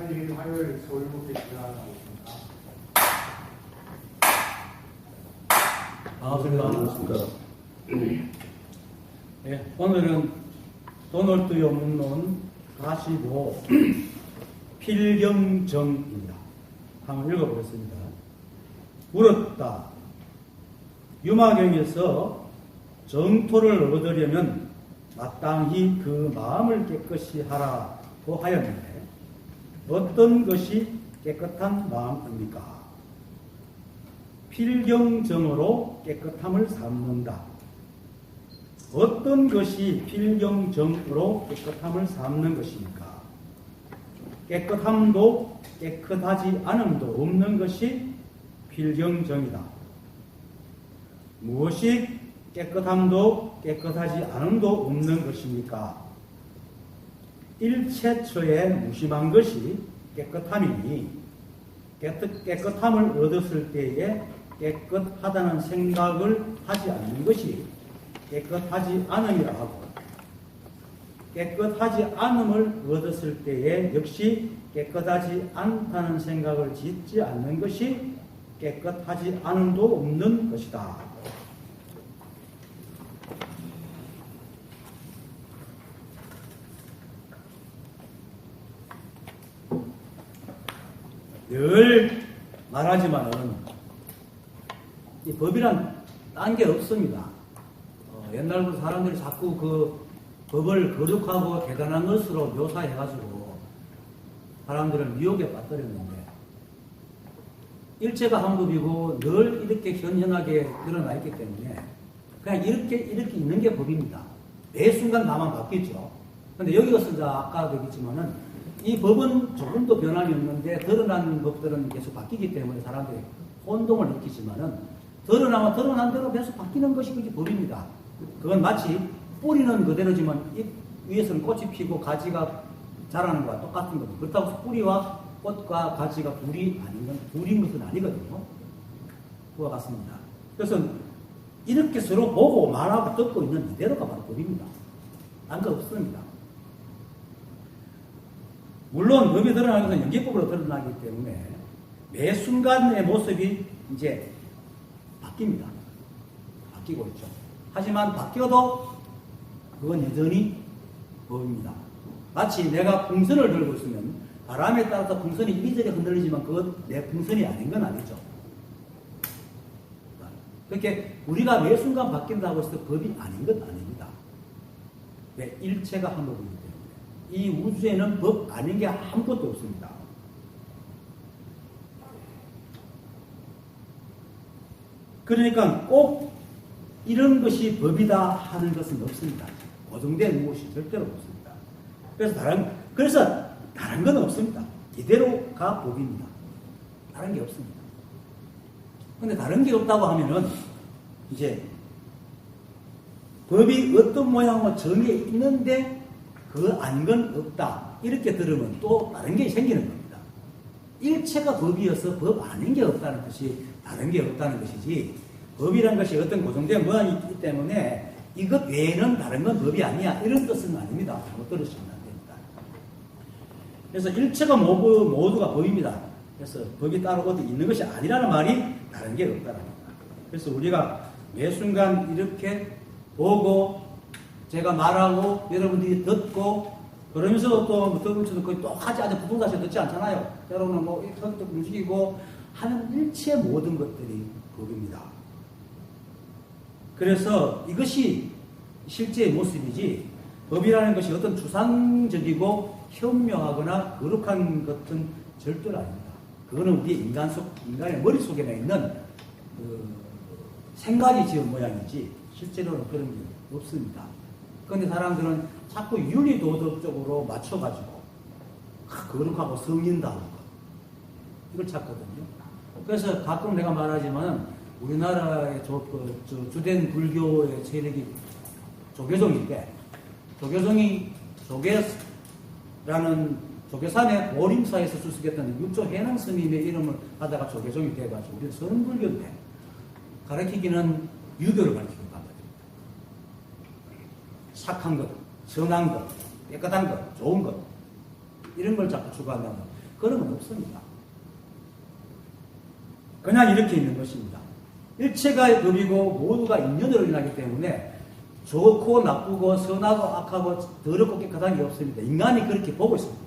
28일 화요일 서울국회 시간하고 있습니다. 반갑습니다. 네, 오늘은 도널드 영문론 45 필경정입니다. 한번 읽어보겠습니다. 물었다. 유마경에서 정토를 얻으려면 마땅히 그 마음을 깨끗이 하라고 하였는데 어떤 것이 깨끗한 마음입니까? 필경정으로 깨끗함을 삼는다. 어떤 것이 필경정으로 깨끗함을 삼는 것입니까? 깨끗함도 깨끗하지 않음도 없는 것이 필경정이다. 무엇이 깨끗함도 깨끗하지 않음도 없는 것입니까? 일체처에 무심한 것이 깨끗함이니 깨끗함을 얻었을 때에 깨끗하다는 생각을 하지 않는 것이 깨끗하지 않음이라 하고 깨끗하지 않음을 얻었을 때에 역시 깨끗하지 않다는 생각을 짓지 않는 것이 깨끗하지 않음도 없는 것이다. 늘 말하지만은 이 법이란 딴 게 없습니다. 옛날부터 사람들이 자꾸 그 법을 거룩하고 대단한 것으로 묘사해가지고 사람들을 미혹에 빠뜨렸는데 일체가 한 법이고 늘 이렇게 현현하게 드러나 있기 때문에 그냥 이렇게 있는 게 법입니다. 매 순간 나만 바뀌죠. 근데 여기서 이제 아까도 얘기했지만은 이 법은 조금도 변함이 없는데 드러난 법들은 계속 바뀌기 때문에 사람들이 혼동을 느끼지만은 드러난 대로 계속 바뀌는 것이 그게 법입니다. 그건 마치 뿌리는 그대로지만 잎 위에서는 꽃이 피고 가지가 자라는 것과 똑같은 겁니다. 그렇다고 해서 뿌리와 꽃과 가지가 둘인 것은 아니거든요. 그와 같습니다. 그래서 이렇게 서로 보고 말하고 듣고 있는 이대로가 바로 법입니다. 딴 거 없습니다. 물론 법이 드러나는 것은 연기법으로 드러나기 때문에 매 순간의 모습이 이제 바뀝니다. 바뀌고 있죠. 하지만 바뀌어도 그건 여전히 법입니다. 마치 내가 풍선을 들고 있으면 바람에 따라서 풍선이 이리저리 흔들리지만 그건 내 풍선이 아닌 건 아니죠. 그렇게 우리가 매 순간 바뀐다고 해서 법이 아닌 건 아닙니다. 왜? 일체가 한 법이기 때문에. 이 우주에는 법 아닌 게 아무것도 없습니다. 그러니까 꼭 이런 것이 법이다 하는 것은 없습니다. 고정된 무엇이 절대로 없습니다. 그래서 다른 건 없습니다. 이대로가 법입니다. 다른 게 없습니다. 근데 다른 게 없다고 하면은 이제 법이 어떤 모양으로 정해 있는데 그거 아닌 건 없다. 이렇게 들으면 또 다른 게 생기는 겁니다. 일체가 법이어서 법 아닌 게 없다는 것이 다른 게 없다는 것이지 법이라는 것이 어떤 고정된 모양이 있기 때문에 이것 외에는 다른 건 법이 아니야. 이런 뜻은 아닙니다. 잘못 들으시면 안 됩니다. 그래서 일체가 모두가 법입니다. 그래서 법이 따로 어디 있는 것이 아니라는 말이 다른 게 없다는 겁니다. 그래서 우리가 매 순간 이렇게 보고 제가 말하고 여러분들이 듣고 그러면서 또 듣고도 거의 똑같이 아주 부동산에서 듣지 않잖아요. 때로는 뭐 턱턱 움직이고 하는 일체 모든 것들이 법입니다. 그래서 이것이 실제의 모습이지 법이라는 것이 어떤 추상적이고 현명하거나 거룩한 것은 절대로 아닙니다. 그거는 우리 인간의 머릿속에만 있는 생각이 지은 모양이지 실제로는 그런 게 없습니다. 그런데 사람들은 자꾸 윤리도덕적으로 맞춰가지고 거룩하고 성인다는 것 이걸 찾거든요. 그래서 가끔 내가 말하지만 우리나라의 주된 불교의 세력이 조계종인데 조계종이 조계라는 조계산의 보림사에서 수식했던 육조 해능 스님의 이름을 하다가 조계종이 돼가지고 우리 선불교인데 가르치기는 유교를 가르치는 거거든요. 착한 것, 선한 것, 깨끗한 것, 좋은 것 이런 걸 자꾸 추구한다면 그런 건 없습니다. 그냥 이렇게 있는 것입니다. 일체가 법이고 모두가 인연으로 일어나기 때문에 좋고 나쁘고 선하고 악하고 더럽고 깨끗한 게 없습니다. 인간이 그렇게 보고 있습니다.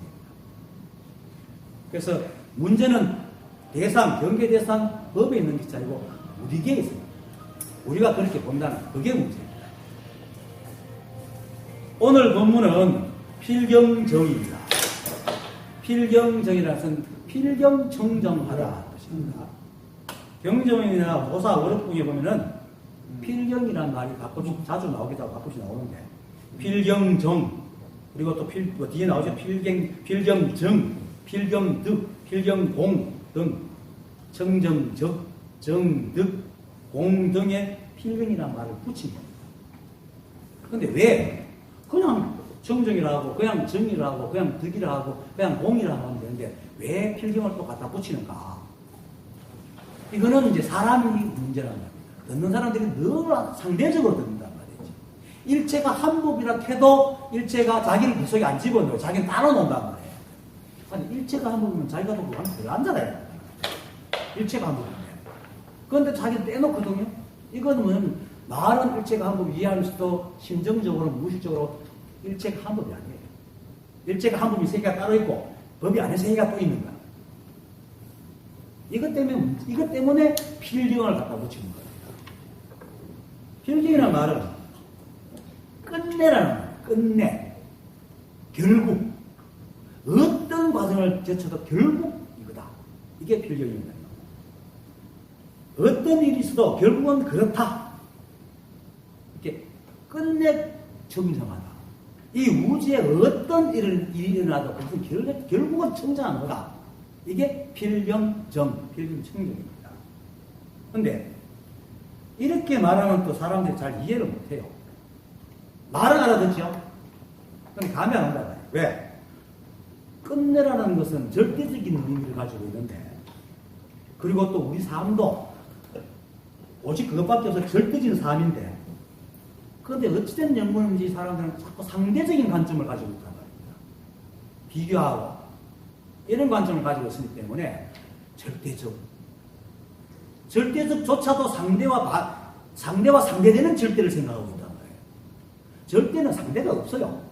그래서 문제는 대상, 경계 대상, 법에 있는 것이 아니고 우리에게 있습니다. 우리가 그렇게 본다는 그게 문제입니다. 오늘 본문은 필경정입니다. 필경정이라는 것은 필경청정하다 뜻입니다. 경정이나 모사 어록풍에 보면은 필경이라는 말이 가끔씩 자주 나오기도 하고 가끔씩 나오는데 필경정 그리고 또 뒤에 나오죠. 필경정, 필경득, 필경공 등 청정적, 정득, 공 등의 필경이라는 말을 붙인 겁니다. 근데 왜 그냥 정정이라고 그냥 정이라고 그냥 득이라고 그냥 공이라고 하면 되는데 왜 필경을 또 갖다 붙이는가? 이거는 이제 사람이 문제라는 겁니다. 듣는 사람들이 늘 상대적으로 듣는단 말이지. 일체가 한 법이라 해도 일체가 자기를 그 속에 안 집어넣어요. 자기는 따로 논단 말이에요. 아니, 일체가 한 법이면 자기가 또 그거 들어앉잖아요. 일체가 한 법인데. 그런데 자기는 떼놓거든요. 이거는 말은 일체가 한 법 이해하면서도 심정적으로, 무의식적으로 일체가 한 법이 아니에요. 일체가 한 법이 세 개가 따로 있고 법이 안에 세 개가 또 있는 거야. 이것 때문에 필경을 갖다 붙이는 겁니다. 필경이라는 말은 끝내라는 말이에요. 끝내. 결국. 어떤 과정을 거쳐도 결국 이거다. 이게 필경입니다. 어떤 일이 있어도 결국은 그렇다. 이렇게 끝내 청정하다. 이 우주에 어떤 일이 일어나도 결국은 청정한 거다. 이게 필경정, 필경청정입니다. 그런데 이렇게 말하면 또 사람들이 잘 이해를 못해요. 말은 알아듣죠? 근데 감이 안 온다. 왜? 끝내라는 것은 절대적인 의미를 가지고 있는데 그리고 또 우리 삶도 오직 그것밖에 없어 절대적인 삶인데 그런데 어찌된 연구인지 사람들은 자꾸 상대적인 관점을 가지고 있단 말입니다. 비교하고 이런 관점을 가지고 있기 때문에 절대적조차도 상대와 상대되는 절대를 생각하고 있단 말이에요. 절대는 상대가 없어요.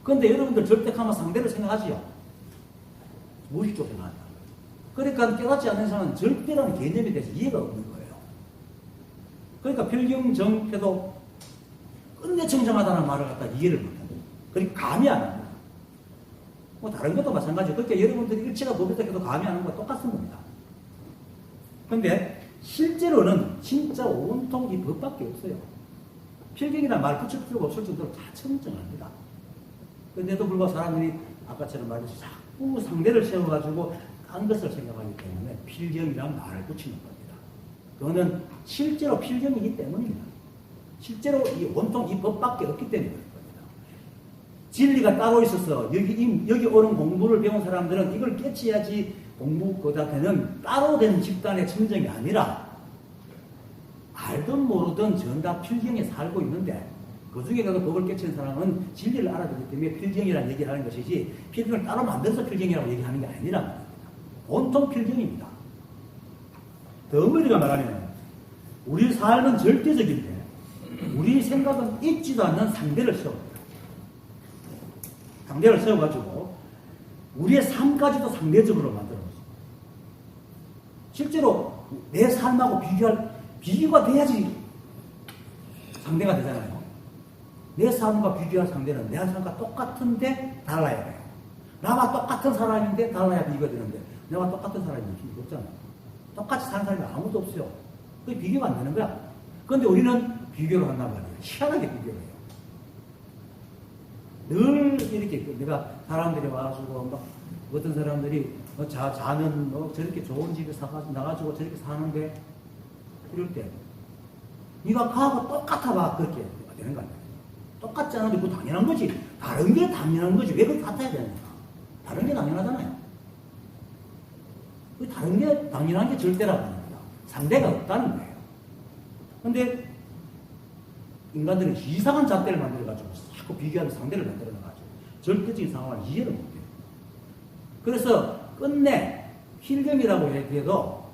그런데 여러분들 절대하면 상대를 생각하지요. 무의식적으로 생각한다. 그러니까 깨닫지 않는 사람은 절대라는 개념에 대해서 이해가 없는 거예요. 그러니까 필경정해도 끝내 청정하다는 말을 갖다 이해를 못합니다. 그러니까 감이 안 합니다. 뭐 다른 것도 마찬가지예요. 그러니까 여러분들이 일체가 법이다 해도 감이 안 하는 거와 똑같은 겁니다. 그런데 실제로는 진짜 온통 이 법밖에 없어요. 필경이라는 말 붙일 필요가 없을 정도로 다 청정합니다. 그런데도 불구하고 사람들이 아까처럼 말했듯이 자꾸 상대를 세워가지고 딴 것을 생각하기 때문에 필경이라는 말을 붙이는 겁니다. 그거는 실제로 필경이기 때문입니다. 실제로 온통 이 법밖에 없기 때문에 그런 겁니다. 진리가 따로 있어서 여기 오는 공부를 배운 사람들은 이걸 깨치야지 공부보다는 따로 된 집단의 청정이 아니라 알든 모르든 전다 필경에 살고 있는데 그 중에서도 법을 깨치는 사람은 진리를 알아듣기 때문에 필경이라는 얘기를 하는 것이지 필경을 따로 만들어서 필경이라고 얘기하는 게 아니란 말입니다. 온통 필경입니다. 더 엄밀히가 말하면 우리 삶은 절대적인데 우리 생각은 있지도 않는 상대를 세웁니다. 상대를 세워가지고 우리의 삶까지도 상대적으로 만들어놓습니다. 실제로 내 삶하고 비교가 돼야지 상대가 되잖아요. 내 삶과 비교할 상대는 내 삶과 똑같은데 달라야 돼요. 나와 똑같은 사람인데 달라야 비교가 되는데 내가 똑같은 사람이면 비교가 없잖아요. 똑같이 사는 사람이 아무도 없어요. 그게 비교가 안 되는 거야. 그런데 우리는 비교를 한단 말이에요. 희한하게 비교를 해요. 늘 이렇게 내가 사람들이 와가지고 막 어떤 사람들이 자는 저렇게 좋은 집에 나가지고 저렇게 사는데 이럴 때 네가 그하고 똑같아 봐. 그렇게 되는 거 아니야. 똑같지 않은데 그거 당연한 거지. 다른 게 당연한 거지. 왜 그걸 같아야 되는가? 다른 게 당연하잖아요. 그 다른 게 당연한 게 절대라고 합니다. 상대가 없다는 거예요. 근데 인간들은 이상한 잣대를 만들어가지고 자꾸 비교하는 상대를 만들어놔가지고 절대적인 상황을 이해를 못해요. 그래서 끝내 필경이라고 해도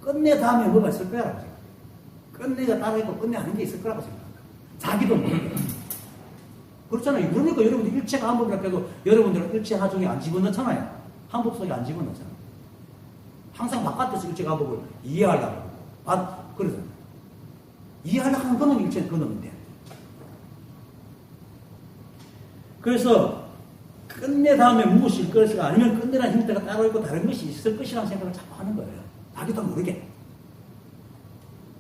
끝내 다음에 뭐가 있을 거라고 생각해요. 끝내가 따로 있고 끝내 하는 게 있을 거라고 생각합니다. 자기도 모르게. 그렇잖아요. 그러니까 여러분들 일체가 한법이라고 해도 여러분들은 일체 하중에 안 집어넣잖아요. 한법 속에 안 집어넣잖아요. 항상 바깥에서 일체 한법을 이해하려고 그러잖아요. 이해하려고 하는 거는 일체 그놈인데. 그래서 끝내 다음에 무엇일 것인가 아니면 끝내라는 형태가 따로 있고 다른 것이 있을 것이라는 생각을 자꾸 하는 거예요. 자기도 모르게.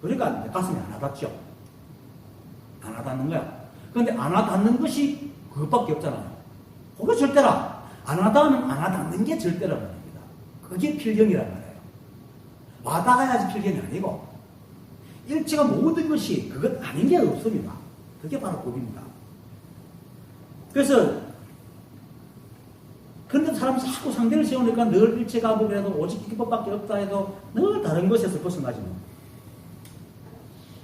그러니까 가슴이 안 와닿죠. 안 와닿는 거야. 그런데 안 와닿는 것이 그것밖에 없잖아요. 그게 절대라. 안 와닿으면 안 와닿는 게 절대라는 겁니다. 그게 필경이란 말이에요. 와닿아야지 필경이 아니고 일체가 모든 것이 그것 아닌 게 없습니다. 그게 바로 법입니다. 그래서 그런데 사람이 자꾸 상대를 세우니까 늘 일체가 한법이라도 오직 이것밖에 없다 해도 늘 다른 것에서 벗어나지 뭐.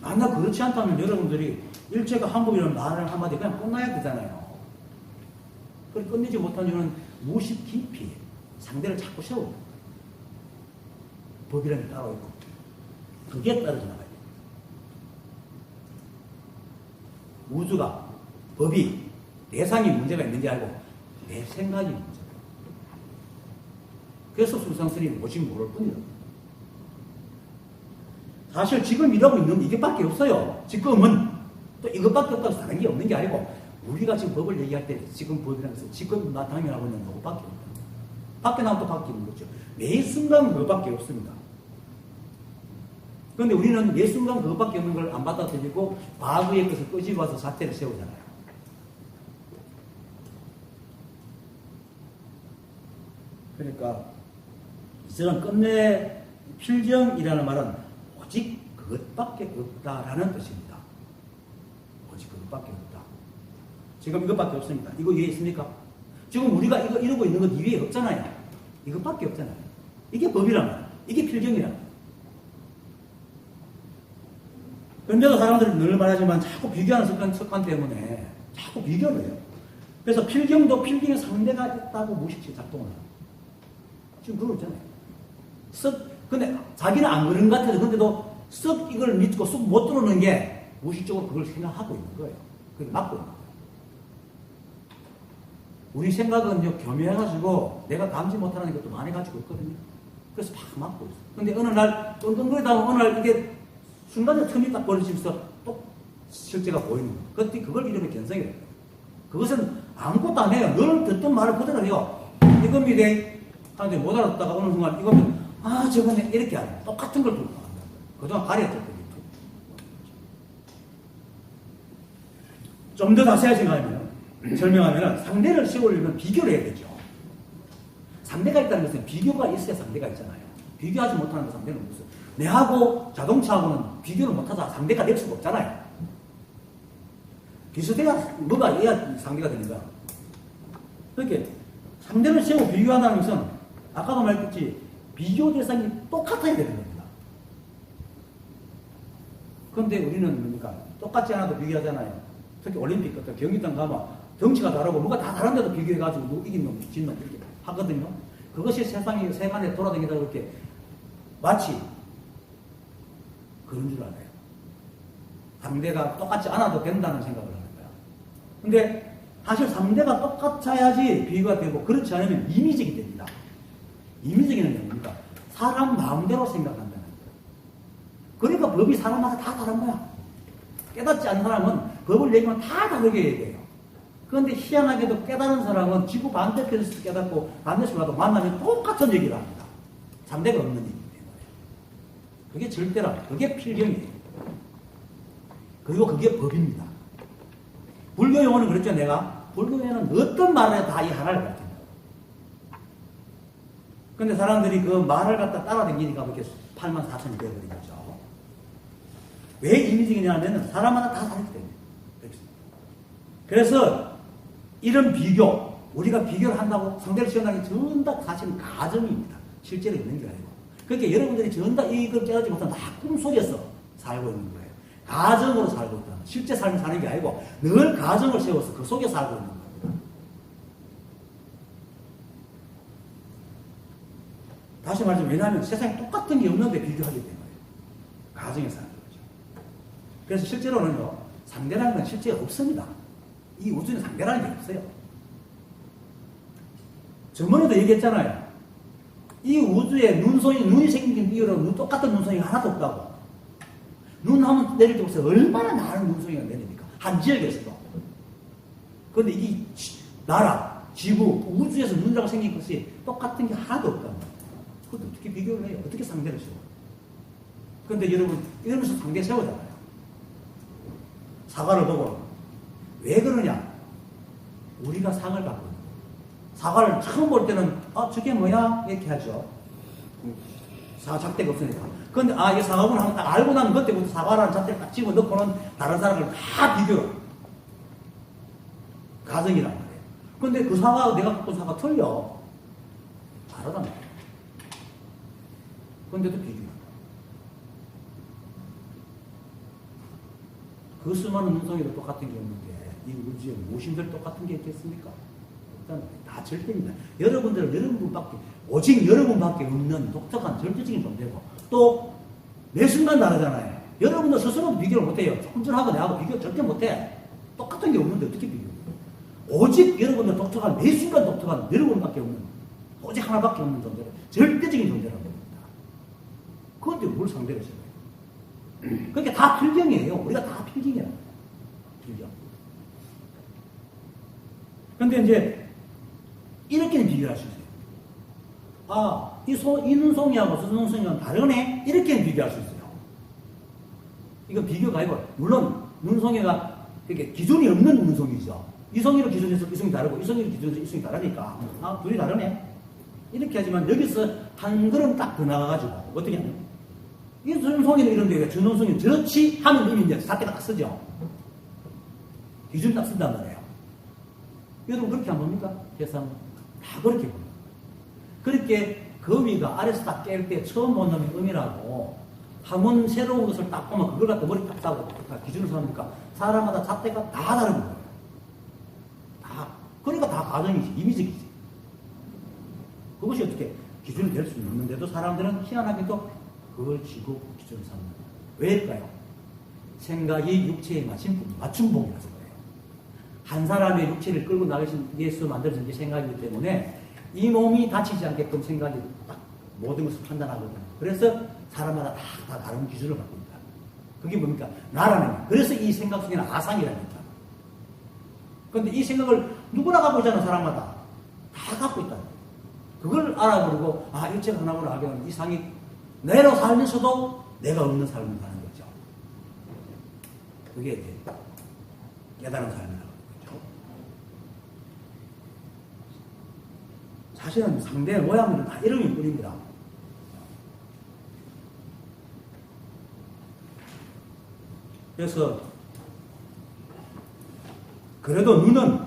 만약 그렇지 않다면 여러분들이 일체가 한법이라는 말을 한마디 그냥 끝나야 되잖아요. 그걸 끝내지 못한 이유는 무의식 깊이 상대를 자꾸 세우고 법이라는 게 따로 있고 그게 떨어져 나가요. 우주가 법이 대상이 문제가 있는지 알고 내 생각이 문제예요. 그래서 수상스님이 오직 모를 뿐이다. 사실 지금 이러고 있는 이것밖에 없어요. 지금은 또 이것밖에 없다고 다른 게 없는 게 아니고 우리가 지금 법을 얘기할 때 지금 법이라는 것은 지금 나타나고 있는 것밖에 없다. 밖에 나오면 또 바뀌는 거죠. 매 순간 그것밖에 없습니다. 그런데 우리는 매 순간 그것밖에 없는 걸 안 받아들이고 과거의 것을 끄집어 와서 사태를 세우잖아요. 그러니까 이처럼 끝내 필경이라는 말은 오직 그것밖에 없다라는 뜻입니다. 오직 그것밖에 없다. 지금 이것밖에 없습니다. 이거 위에 있습니까? 지금 우리가 이러고 있는 것 위에 없잖아요. 이것밖에 없잖아요. 이게 법이란 말이에요. 이게 필경이란 말이에요. 그런데도 사람들이 늘 말하지만 자꾸 비교하는 습관 때문에 자꾸 비교를 해요. 그래서 필경도 필경의 상대가 있다고 무의식적으로 작동을 해요. 지금 그러고 있잖아요. 근데 자기는 안 그런 것 같아도 근데도 쓱 이걸 믿고 쑥 못 들어오는 게 무의식적으로 그걸 생각하고 있는 거예요. 그게 막고 있는 거예요. 우리 생각은요, 교묘해가지고 내가 감지 못하는 것도 많이 가지고 있거든요. 그래서 막 막고 있어요. 근데 어느 날 끙끙거리다 보면 어느 날 이게 순간에 틈이 딱 벌어지면서 또 실제가 보이는 거예요. 그때 그걸 이름에 견성이래요. 그것은 아무것도 안 해요. 늘 듣던 말을 그대로 해요. 이겁니다. 하는데 못 알아듣다가 어느 순간 이거면 저번에 이렇게 안 해요. 똑같은 걸 듣고 한다. 그동안 가려졌거든요. 좀 더 자세히 설명하면 상대를 세우려면 비교를 해야 되죠. 상대가 있다는 것은 비교가 있어야 상대가 있잖아요. 비교하지 못하는 그 상대는 무슨 내하고 자동차하고는 비교를 못하자 상대가 될 수가 없잖아요. 비슷해야 뭐가 해야 상대가 되는 거야. 그렇게 상대를 세우고 비교한다는 것은 아까도 말했듯이 비교 대상이 똑같아야 되는 겁니다. 그런데 우리는 뭡니까? 똑같지 않아도 비교하잖아요. 특히 올림픽 같은 경기장 가면 덩치가 다르고 뭐가 다 다른데도 비교해가지고 누구 이긴 놈, 진 놈 이렇게 하거든요. 그것이 세상이 세간에 돌아다니다 그렇게 마치 그런 줄 알아요. 상대가 똑같지 않아도 된다는 생각을 하는 거야. 근데 사실 상대가 똑같아야지 비교가 되고 그렇지 않으면 임의적이 됩니다. 임의적이는 게 뭡니까? 사람 마음대로 생각한다는 거예요. 그러니까 법이 사람마다 다 다른 거야. 깨닫지 않는 사람은 법을 얘기하면 다 다르게 얘기해요. 그런데 희한하게도 깨달은 사람은 지구 반대편에서 깨닫고 반대편에서 가도 만나면 똑같은 얘기를 합니다. 상대가 없는 얘기입니다. 그게 절대라. 그게 필경이에요. 그리고 그게 법입니다. 불교 용어는 그랬죠, 내가. 불교 용어는 어떤 말을 다 이 하나를 가르친다. 근데 사람들이 그 말을 갖다 따라다니니까 그렇게 84,000이 되어버린 거죠. 왜 임의적이냐면 사람마다 다 다르기 때문에. 그래서 이런 비교, 우리가 비교를 한다고 상대를 시험하기 전다 사실은 가정입니다. 실제로 있는 게 아니고. 그러니까 여러분들이 전다 이걸 깨닫지 못한 다 꿈속에서 살고 있는 거예요. 가정으로 살고 있다. 실제 삶을 사는 게 아니고 늘 가정을 세워서 그 속에 살고 있는 겁니다. 다시 말하자면, 왜냐하면 세상에 똑같은 게 없는데 비교하기 때문에. 가정에서 하는 거죠. 그래서 실제로는요, 상대라는 건 실제 없습니다. 이 우주는 상대라는 게 없어요. 저번에도 얘기했잖아요. 이 우주에 눈이 생긴 이유로 똑같은 눈송이가 하나도 없다고. 눈 한번 내릴 때 보세요. 얼마나 많은 눈송이가 내립니까? 한 지역에서도. 그런데 이게 나라, 지구, 우주에서 눈이라고 생긴 것이 똑같은 게 하나도 없다고. 그것도 어떻게 비교를 해요? 어떻게 상대를 세워? 그런데 여러분, 이러면서 상대 세우잖아요. 사과를 보고. 왜 그러냐? 우리가 상을 갖고 있는 거예요. 사과를 처음 볼 때는, 저게 뭐야? 이렇게 하죠. 사과 작대가 없으니까. 근데, 이게 사과구나 하면 딱 알고 나면 그때부터 사과라는 작대를 딱 집어 넣고는 다른 사람을 다 비교를. 가정이란 말이에요. 근데 그 사과하고 내가 갖고 사과 틀려. 다르단 말이에요. 근데도 비교한다. 그 수많은 눈송이도 똑같은 게 없는데, 이 우주에 무엇인들 똑같은 게 있겠습니까? 다 절대입니다. 여러분들은 여러분밖에, 오직 여러분밖에 없는 독특한 절대적인 존재고, 또, 매 순간 다르잖아요. 여러분들 스스로도 비교를 못해요. 혼전하고 내하고 비교 절대 못해. 똑같은 게 없는데 어떻게 비교해요? 오직 여러분들 독특한, 매 순간 독특한 여러분밖에 없는, 오직 하나밖에 없는 존재를, 절대적인 존재라는 겁니다. 그런데 뭘 상대를 해요? 그게 다 필경이에요. 우리가 다 필경이라는 거예요. 필경. 근데 이제, 이렇게는 비교할 수 있어요. 이 눈송이하고 저 눈송이는 다르네? 이렇게는 비교할 수 있어요. 이거 비교가 아니고, 물론, 눈송이가 이렇게 기준이 없는 눈송이죠. 이 송이로 기준해서 이 송이 다르고, 이 송이로 기준해서 이 송이 다르니까, 둘이 다르네? 이렇게 하지만, 여기서 한 걸음 딱 더 나가가지고, 어떻게 하냐? 이 눈송이는 이런데, 저 눈송이는 저렇지? 하면 이미 이제 사태 딱 쓰죠. 기준 딱 쓴단 말이에요. 여러분 그렇게 안 봅니까? 세상 다 그렇게 봅니다. 그렇게 거위가 아래서 딱 깰 때 처음 본 놈이 음이라고 한번 새로운 것을 딱 보면 그걸 갖다 머리 딱 따고 기준을 삼으니까 사람마다 잣대가 다 다른 거예요. 다. 그러니까 다 가정이지, 이미지이지. 그것이 어떻게 기준이 될 수는 없는데도 사람들은 희한하게도 그걸 지고 기준을 삼는 거예요. 왜일까요? 생각이 육체에 맞춤봉이라서 그래요. 한 사람의 육체를 끌고 나가신 위해서 만들어진 게 생각이기 때문에 이 몸이 다치지 않게끔 생각이 딱 모든 것을 판단하거든요. 그래서 사람마다 다 다른 기준을 갖고 있다. 그게 뭡니까? 나라는 거예요. 그래서 이 생각 속에는 아상이랍니다. 그런데 이 생각을 누구나 갖고 있잖아, 사람마다. 다 갖고 있다. 그걸 알아보고, 일체가 하나구나 하게 하면 이 상이 내로 살면서도 내가 없는 삶을 사는 거죠. 그게 이제 깨달은 삶이라고. 사실은 상대의 모양은 다 이름일 뿐입니다. 그래서 그래도 눈은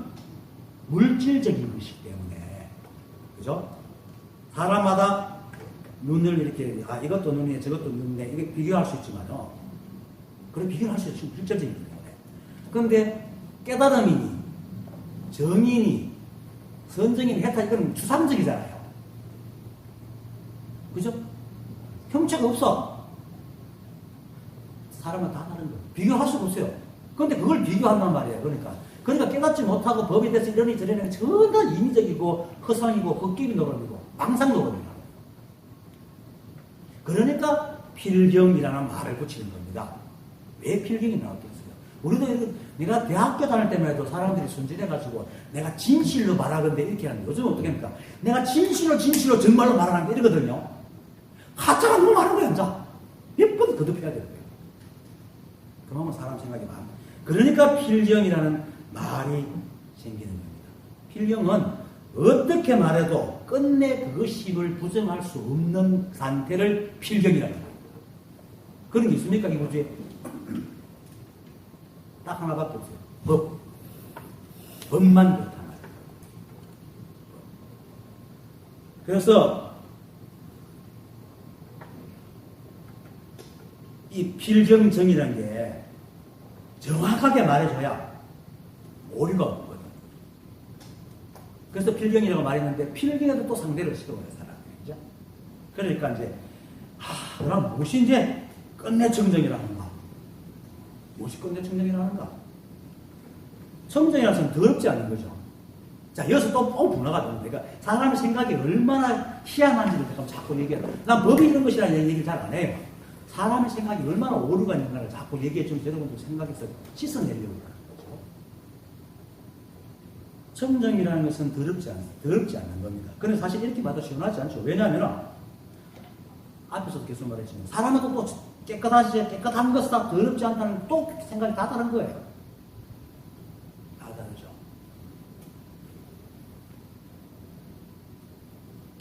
물질적인 것이기 때문에, 그죠? 사람마다 눈을 이렇게 이것도 눈이네 저것도 눈이네 이게 비교할 수 있지만요. 그래 비교할 수 있죠. 물질적이기 때문에. 그런데 깨달음이니 정인이 선정인 해탈 이건 추상적이잖아요. 그죠? 형체가 없어. 사람은 다 다른 거예요. 비교할 수가 없어요. 그런데 그걸 비교한단 말이에요. 그러니까 깨닫지 못하고 법에 대해서 이러니 저러니 전혀 인위적이고 허상이고 헛기비 노릇이고 망상 노릇이다. 그러니까 필경이라는 말을 붙이는 겁니다. 왜 필경이 나왔겠어요? 우리도 내가 대학교 다닐 때만 해도 사람들이 순진해가지고 내가 진실로 말하건데 이렇게 하는데 요즘 어떻게 합니까? 내가 진실로 정말로 말하는 게 이러거든요. 가짜가 너무 많은 거야, 진짜. 몇 번 거듭해야 돼요. 그러면 사람 생각이 많아. 그러니까 필경이라는 말이 생기는 겁니다. 필경은 어떻게 말해도 끝내 그것임을 부정할 수 없는 상태를 필경이라는 거예요. 그런 게 있습니까, 이 우주에? 딱 하나밖에 없어요. 법만 그렇단 말이에요. 그래서 이 필경정이라는 게 정확하게 말해줘야 오류가 없거든. 그래서 필경이라고 말했는데 필경에도 또 상대를 시켜버려요, 사람들이. 그죠? 그러니까 이제, 그럼 무엇이 이제 끝내 청정이라는가? 무엇이 끝내 청정이라는가? 청정이라서는 더럽지 않은 거죠. 자, 여기서 또 분화가 되는 거니까 사람의 생각이 얼마나 희한한지를 자꾸 얘기해요. 난 법이 이런 것이라는 얘기를 잘 안 해요. 사람의 생각이 얼마나 오류가 있는가를 자꾸 얘기해 주면 여러분도 생각해서 씻어내려고 하는 거죠. 청정이라는 것은 더럽지 않는 겁니다. 그래서 사실 이렇게 봐도 시원하지 않죠. 왜냐하면 앞에서도 계속 말했지만 사람은 또 깨끗한 것이다 더럽지 않다는 또 생각이 다 다른 거예요. 다 다르죠.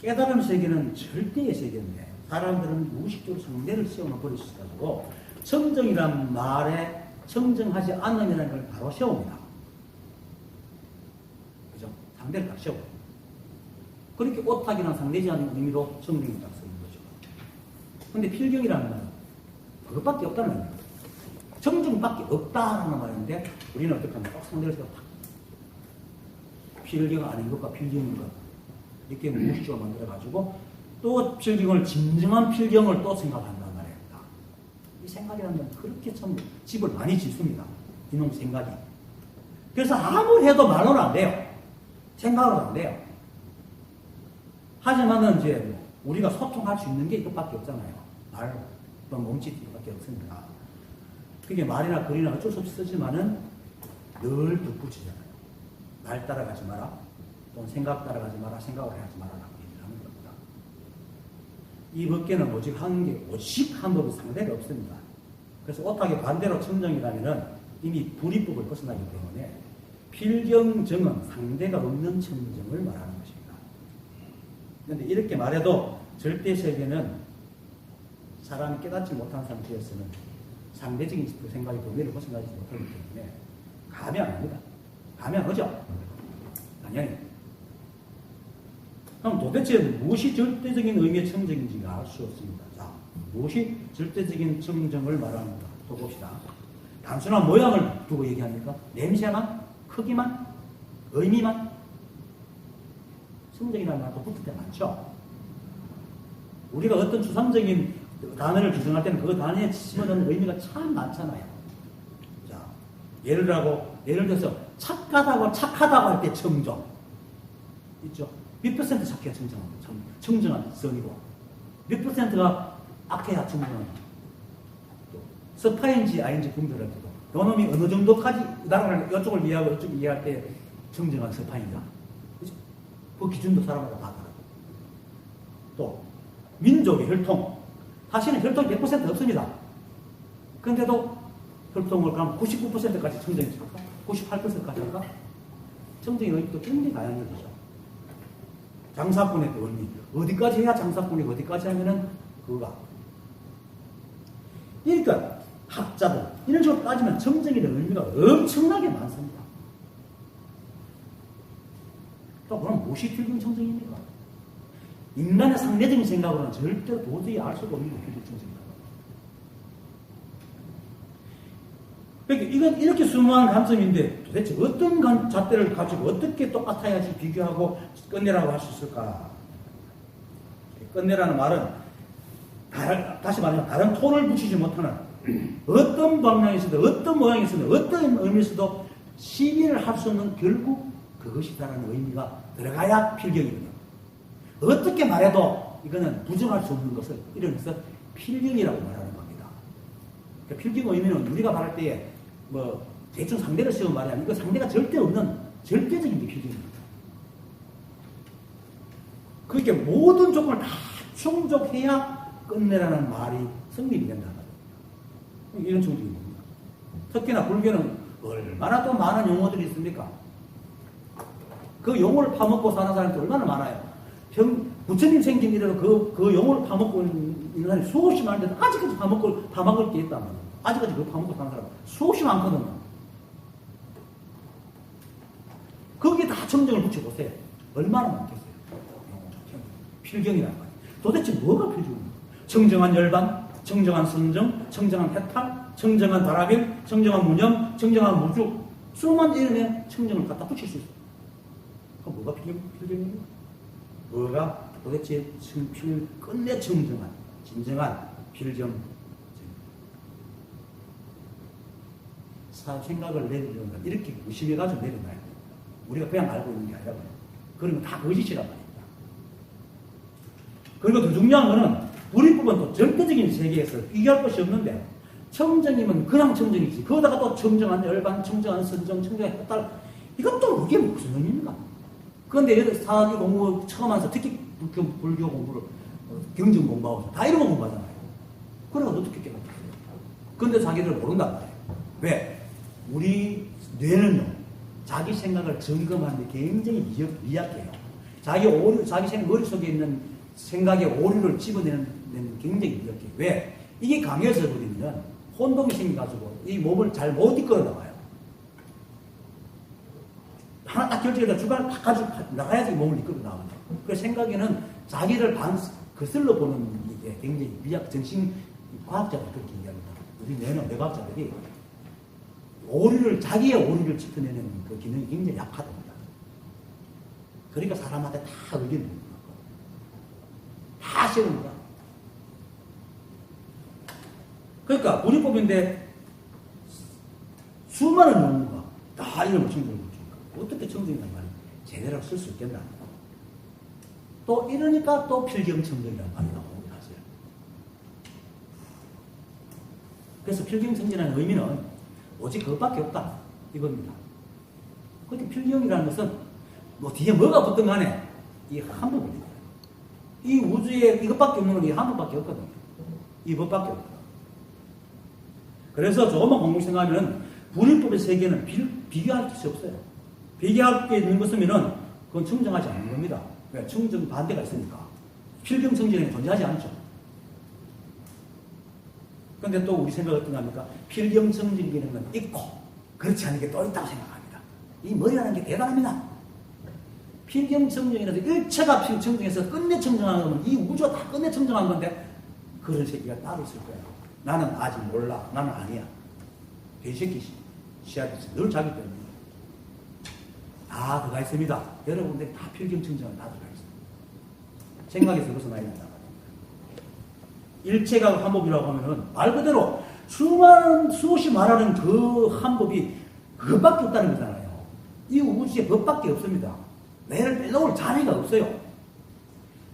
깨달음 세계는 절대의 세계인데 사람들은 무의식적으로 상대를 세워놓고 있어가지고 청정이란 말에 청정하지 않음이라는 걸 바로 세웁니다. 그죠? 상대를 딱 세워. 그렇게 오탁이나 상대지 않는 의미로 청정이 딱 쓰는 거죠. 근데 필경이라는 말은 그것밖에 없다는 말입니다. 청정밖에 없다라는 말인데 우리는 어떻게 하면 딱 상대를 세워. 필경 아닌 것과 필경인 것. 이렇게 무의식적으로 만들어가지고 또 필경을 진정한 필경을 또 생각한단 말입니다. 이 생각이라는 건 그렇게 참 집을 많이 짓습니다. 이놈 생각이. 그래서 아무리 해도 말로는 안 돼요. 생각으로는 안 돼요. 하지만은 이제 우리가 소통할 수 있는 게 이것밖에 없잖아요. 말, 또 몸짓 이것밖에 없습니다. 그게 말이나 글이나 어쩔 수 없이 쓰지만은 늘 덧붙이잖아요. 말 따라가지 마라. 또 생각 따라가지 마라. 생각을 하지 마라. 이 법계는 오직 한 법의 상대가 없습니다. 그래서 오탁의 반대로 청정이라면은 이미 불이법을 벗어나기 때문에 필경정은 상대가 없는 청정을 말하는 것입니다. 그런데 이렇게 말해도 절대 세계는 사람이 깨닫지 못한 상태에서는 상대적인 생각이 도매를 벗어나지 못하기 때문에 감이 안 합니다. 감이 안 오죠? 당연히. 그럼 도대체 무엇이 절대적인 의미의 청정인지가 알 수 없습니다. 자, 무엇이 절대적인 청정을 말하는가? 또 봅시다. 단순한 모양을 두고 얘기합니까? 냄새만? 크기만? 의미만? 청정이라는 말도 붙을 때 많죠? 우리가 어떤 추상적인 단어를 규정할 때는 그 단어에 집어넣는 의미가 참 많잖아요. 자, 예를 들어서 착하다고 할 때 청정. 있죠? 몇 퍼센트 착해야 청정한 성이고, 몇 퍼센트가 악해야 청정한 스파인지 아닌지 분별할 때도, 요놈이 어느 정도까지, 나라를 이쪽을 이해하고 이쪽을 이해할 때 청정한 스파인가? 그죠? 그 기준도 사람마다 다 다르고. 또, 민족의 혈통. 사실은 혈통이 100% 없습니다. 그런데도 혈통을 그럼 99%까지 청정해서 할까? 98%까지 할까? 청정의 의미도 굉장히 다양해지죠. 장사꾼의 그 의미. 어디까지 해야 장사꾼이 어디까지 하면은 그거가. 그러니까 학자들, 이런 식으로 따지면 청정이라는 의미가 엄청나게 많습니다. 또 그럼 무엇이 필경 청정입니까? 인간의 상대적인 생각으로는 절대로 도저히 알 수가 없는 필경 청정입니다. 그러니까 이건 이렇게 수많은 관점인데 도대체 어떤 잣대를 가지고 어떻게 똑같아야지 비교하고 끝내라고 할 수 있을까? 끝내라는 말은 다시 말하면 다른 톤을 붙이지 못하는 어떤 방향에서도 어떤 모양에서도 어떤 의미에서도 시비를 할 수 없는 결국 그것이다라는 의미가 들어가야 필경이거든요. 어떻게 말해도 이거는 부정할 수 없는 것을 이름해서 필경이라고 말하는 겁니다. 그러니까 필경 의미는 우리가 말할 때에 대충 상대를 세운 말이 아니고 상대가 절대 없는 절대적인 게 필경입니다. 그렇게 모든 조건을 다 충족해야 끝내라는 말이 성립이 된다는 거예요. 이런 정도입니다. 특히나 불교는 얼마나 또 많은 용어들이 있습니까? 그 용어를 파먹고 사는 사람이 얼마나 많아요. 부처님 생긴 이래로 그 용어를 파먹고 있는 사람이 수없이 많은데 아직까지 파먹을 게 있단 말이에요. 아직까지 그거 파먹고 사는 사람 수없이 많거든요. 거기에 다 청정을 붙여보세요. 얼마나 많겠어요. 필경이란 말이에요. 도대체 뭐가 필경입니까? 청정한 열반, 청정한 선정, 청정한 해탈, 청정한 다라빌, 청정한 무념, 청정한 무주, 수많은 이름에 청정을 갖다 붙일 수 있어요. 그럼 뭐가 필경입니까? 뭐가 도대체 끝내 청정한 진정한 필경 생각을 내리려면 이렇게 의심해가지고 내려놔야 돼요. 우리가 그냥 알고 있는 게 아니라 그런 건 다 거짓이란 말입니다. 그리고 더 중요한 거는 불이법은 또 절대적인 세계에서 비교할 것이 없는데 청정이면 그냥 청정이지 거기다가 또 청정한 열반, 청정한 선정, 청정한 흑달 이것도 그게 무슨 의미입니까? 그런데 사기 공부 처음 와서 특히 불교 공부를 경전 공부하고 다 이런 거 공부하잖아요. 그래서 어떻게 깨닫겠어요? 그런데 자기들 모른단 말이에요. 왜? 우리 뇌는요, 자기 생각을 점검하는데 굉장히 미약해요. 자기 머릿속에 있는 생각의 오류를 집어내는 데는 굉장히 미약해요. 왜? 이게 강해져 버리면 혼동이 생겨가지고 이 몸을 잘 못 이끌어 나가요. 하나 딱 결정해서 주관을 딱 가지고 나가야지 몸을 이끌어 나가요. 그 생각에는 자기를 거슬러 보는 게 굉장히 정신 과학자가 그렇게 얘기합니다. 우리 뇌과학자들이 자기의 오류를 짚어내는 그 기능이 굉장히 약하답니다. 그러니까 사람한테 다 의견을 묻는 거고, 다 세우는 거야. 그러니까, 불이법인데, 수많은 용어가 다 이름을 청정을 줍니다. 어떻게 청정이란 말을 제대로 쓸 수 있겠나. 또 이러니까 또 필경청정이라는 말이 나옵니다. 사실. 그래서 필경청정이라는 의미는 오직 그것밖에 없다. 이겁니다. 그렇게 필경이라는 것은 뭐 뒤에 뭐가 붙든 간에 이 한 부분입니다. 이 우주에 이것밖에 없는 건 이 한 부분밖에 없거든요. 이 법밖에 없다. 그래서 조금만 공부 생각하면 불일법의 세계는 비교할 것이 없어요. 비교할 게 있는 것이면은 그건 청정하지 않는 겁니다. 왜? 청정 반대가 있으니까. 필경청정이 존재하지 않죠. 근데 또 우리 생각은 어떤 겁니까? 필경청정이라는 건 있고, 그렇지 않은 게 또 있다고 생각합니다. 이 머리라는 게 대단합니다. 필경청정이라도 일체가 필경청정해서 끝내 청정하는 거면 이 우주가 다 끝내 청정한 건데, 그런 세계가 따로 있을 거예요. 나는 아직 몰라. 나는 아니야. 돼지새끼 씨앗이 늘 자기 때문에. 다 들어가 있습니다. 여러분들 다 필경청정은 다 들어가 있습니다. 생각에서 벗어나야 된다. 일체가 한법이라고 하면은 말 그대로 수없이 말하는 그 한법이 그것밖에 없다는 거잖아요. 이 우주에 법밖에 없습니다. 내를 빼놓을 자리가 없어요.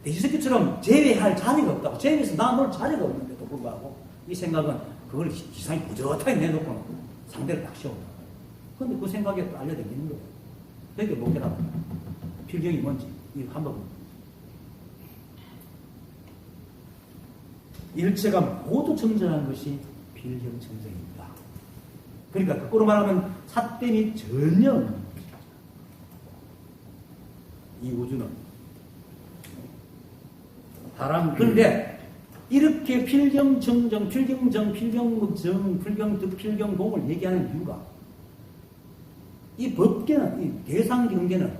돼지새끼처럼 제외할 자리가 없다고. 제외해서 나눌 자리가 없는데도 불구하고 이 생각은 그걸 기상이 부젓하게 내놓고 상대를 딱 세운다. 그런데 그 생각에 또 알려드리는 거예요. 그러니까 뭐게라 필경이 뭔지 이 한법은 일체가 모두 청정한 것이 필경청정입니다. 그러니까 거꾸로 말하면 삿됨이 전혀 없는 것이죠. 이 우주는 그런데 이렇게 필경청정, 필경정, 필경정, 필경득, 필경공을 얘기하는 이유가 이 법계는, 이 대상 경계는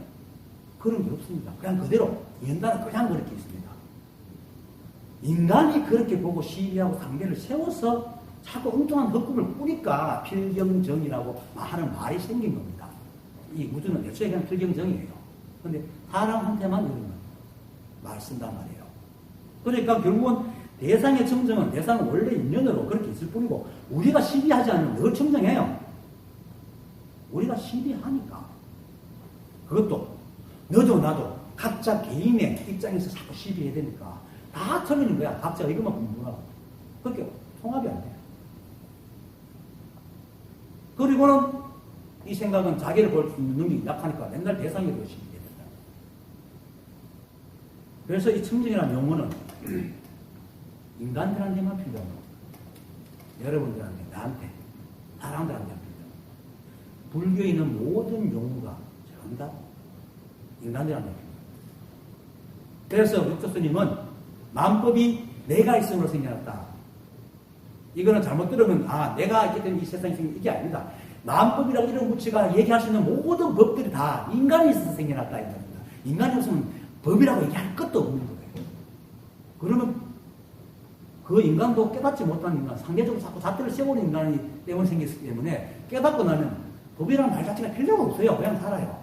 그런 게 없습니다. 그냥 그대로 연단은 그냥 그렇게 있습니다. 인간이 그렇게 보고 시비하고 상대를 세워서 자꾸 엉뚱한 헛꿈을 꾸니까 필경정이라고 하는 말이 생긴 겁니다. 이 우주는 애초에 그냥 필경정이에요. 그런데 사람한테만 이런 말 쓴단 말이에요. 그러니까 결국은 대상의 청정은 대상은 원래 인연으로 그렇게 있을 뿐이고 우리가 시비하지 않으면 늘 청정해요. 우리가 시비하니까. 그것도 너도 나도 각자 개인의 입장에서 자꾸 시비해야 되니까 다 틀리는 거야. 각자가 이것만 공부하고. 그렇게 통합이 안 돼요. 그리고는 이 생각은 자기를 볼 수 있는 능력이 약하니까 맨날 대상에 대해 시비해야 된다. 그래서 이 청정이라는 용어는 인간들한테만 필요한 겁니다. 여러분들한테, 나한테, 사람들한테 필요한 겁니다. 불교에 있는 모든 용어가 전부 다 인간들한테 필요합니다. 그래서 육조 스님은 만법이 내가 있음으로 생겨났다. 이거는 잘못 들으면 내가 있기 때문에 이 세상이 생긴 이게 아닙니다. 만법이라고 이런 무치가 얘기할 수 있는 모든 법들이 다 인간이 있어서 생겨났다. 이겁니다. 인간이 없으면 법이라고 얘기할 것도 없는 거예요. 그러면 그 인간도 깨닫지 못한 인간, 상대적으로 자꾸 잣대를 세우는 인간이 때문에 생겼기 때문에 깨닫고 나면 법이라는 말 자체가 필요가 없어요. 그냥 살아요.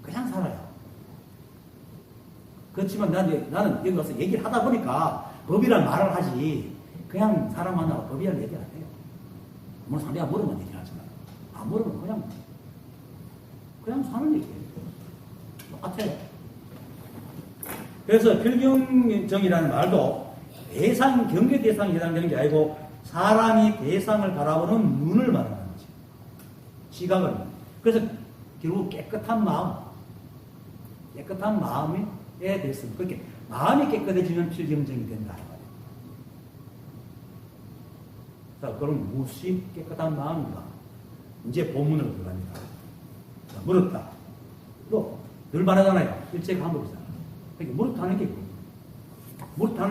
그냥 살아요. 그렇지만 나는 여기 와서 얘기를 하다 보니까 법이란 말을 하지 그냥 사람 만나고 법이란 얘기 안 해요. 물론 상대가 물으면 얘기를 하지만 안 물으면 그냥 사는 얘기예요. 똑같아요. 그래서 필경정이라는 말도 경계 대상에 해당되는 게 아니고 사람이 대상을 바라보는 눈을 말하는 거지. 시각을. 그래서 결국 깨끗한 마음에 대해서 그렇게 마음이 깨끗해지면 필경정이 된다. 자, 그럼 무엇이 깨끗한 마음인가? 이제 본문으로 들어갑니다. 자, 물었다. 늘 말하잖아요. 일체가 한법이잖아요. 그러니까 물었다 하는 게 있고. 물었다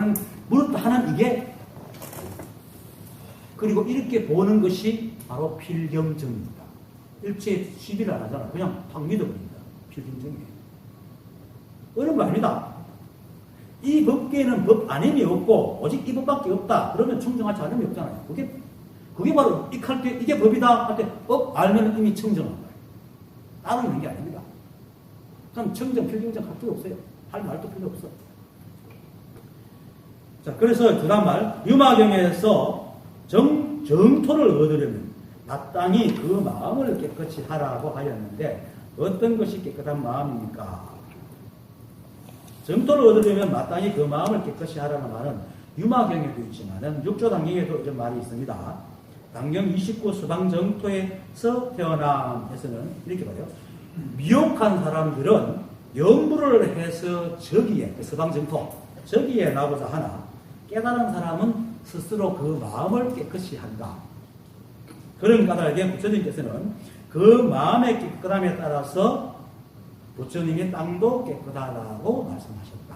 하는 이게 그리고 이렇게 보는 것이 바로 필경정입니다. 일체 시비를 안 하잖아. 그냥 팍 믿어버립니다. 필경정이에요. 어려운 거 아닙니다. 이 법계에는 법 아님이 없고 오직 이 법밖에 없다. 그러면 청정하지 않음이 없잖아요. 그게 바로 익할 때 이게 법이다 할 때 법 알면 이미 청정한 거예요. 따로 있는 게 아닙니다. 그럼 청정, 필경정 할 필요 없어요. 할 말도 필요 없어. 자, 그래서 그 다음 말 유마경에서 정토를 얻으려면 마땅히 그 마음을 깨끗이 하라고 하였는데 어떤 것이 깨끗한 마음입니까? 정토를 얻으려면 마땅히 그 마음을 깨끗이 하라는 말은 유마경에도 있지만 육조당경에도 이런 말이 있습니다. 당경 29 서방정토에서 태어남에서는 이렇게 말해요. 미혹한 사람들은 염불을 해서 저기에 서방정토 저기에 나고자 하나 깨달은 사람은 스스로 그 마음을 깨끗이 한다. 그런 까닭에 부처님께서는 그 마음의 깨끗함에 따라서 부처님의 땅도 깨끗하다고 말씀하셨다.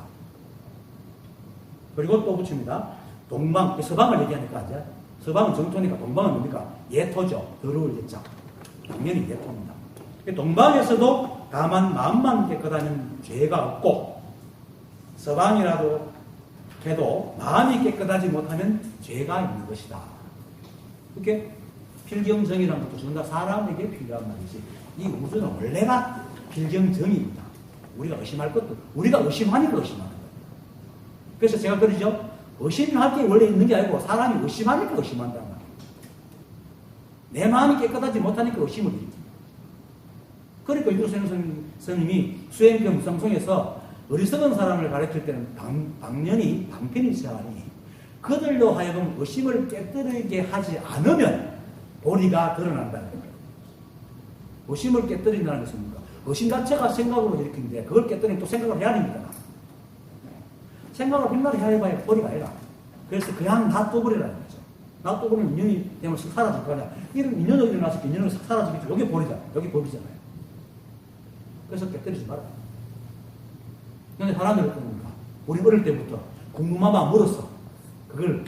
그리고 또 붙입니다. 동방, 서방을 얘기하니까 이제 서방은 정토니까 동방은 뭡니까? 예토죠. 더러울 예자. 당연히 예토입니다. 동방에서도 다만 마음만 깨끗하면 죄가 없고 서방이라도 해도 마음이 깨끗하지 못하면 죄가 있는 것이다. 이렇게 필경정이라는 것도 전부 다 사람에게 필요한 말이지. 이 우주는 원래가 필경정입니다. 우리가 의심할 것도 우리가 의심하니까 의심하는 거예요. 그래서 제가 그러죠. 의심할 게 원래 있는 게 아니고 사람이 의심하니까 의심한다는 말이에요. 내 마음이 깨끗하지 못하니까 의심을 일으킵니다. 그러니까 유도선 스님이 수행교 무상송에서 어리석은 사람을 가르칠 때는 당연히 방편이 있어야하니 그들로 하여금 의심을 깨뜨리게 하지 않으면 도리가 드러난다는 거예요. 의심을 깨뜨린다는 것은 뭡니까? 의심 자체가 생각으로 일으키는데 그걸 깨뜨리면 또 생각을 해야 됩니다. 생각을 빈말에 해봐야 도리가 아니라 그래서 그냥 놔둬버리라는 거죠. 놔둬버리면 인연이 되면 쓱 사라질 거 아니야. 이런 인연이 일어나서 인연은 쓱 사라지겠죠. 여기 보리잖아요. 여기 법이잖아요. 그래서 깨뜨리지 마라. 근데 사람들은 어떻습니까? 우리 어릴 때부터 궁금하면 물었어. 그걸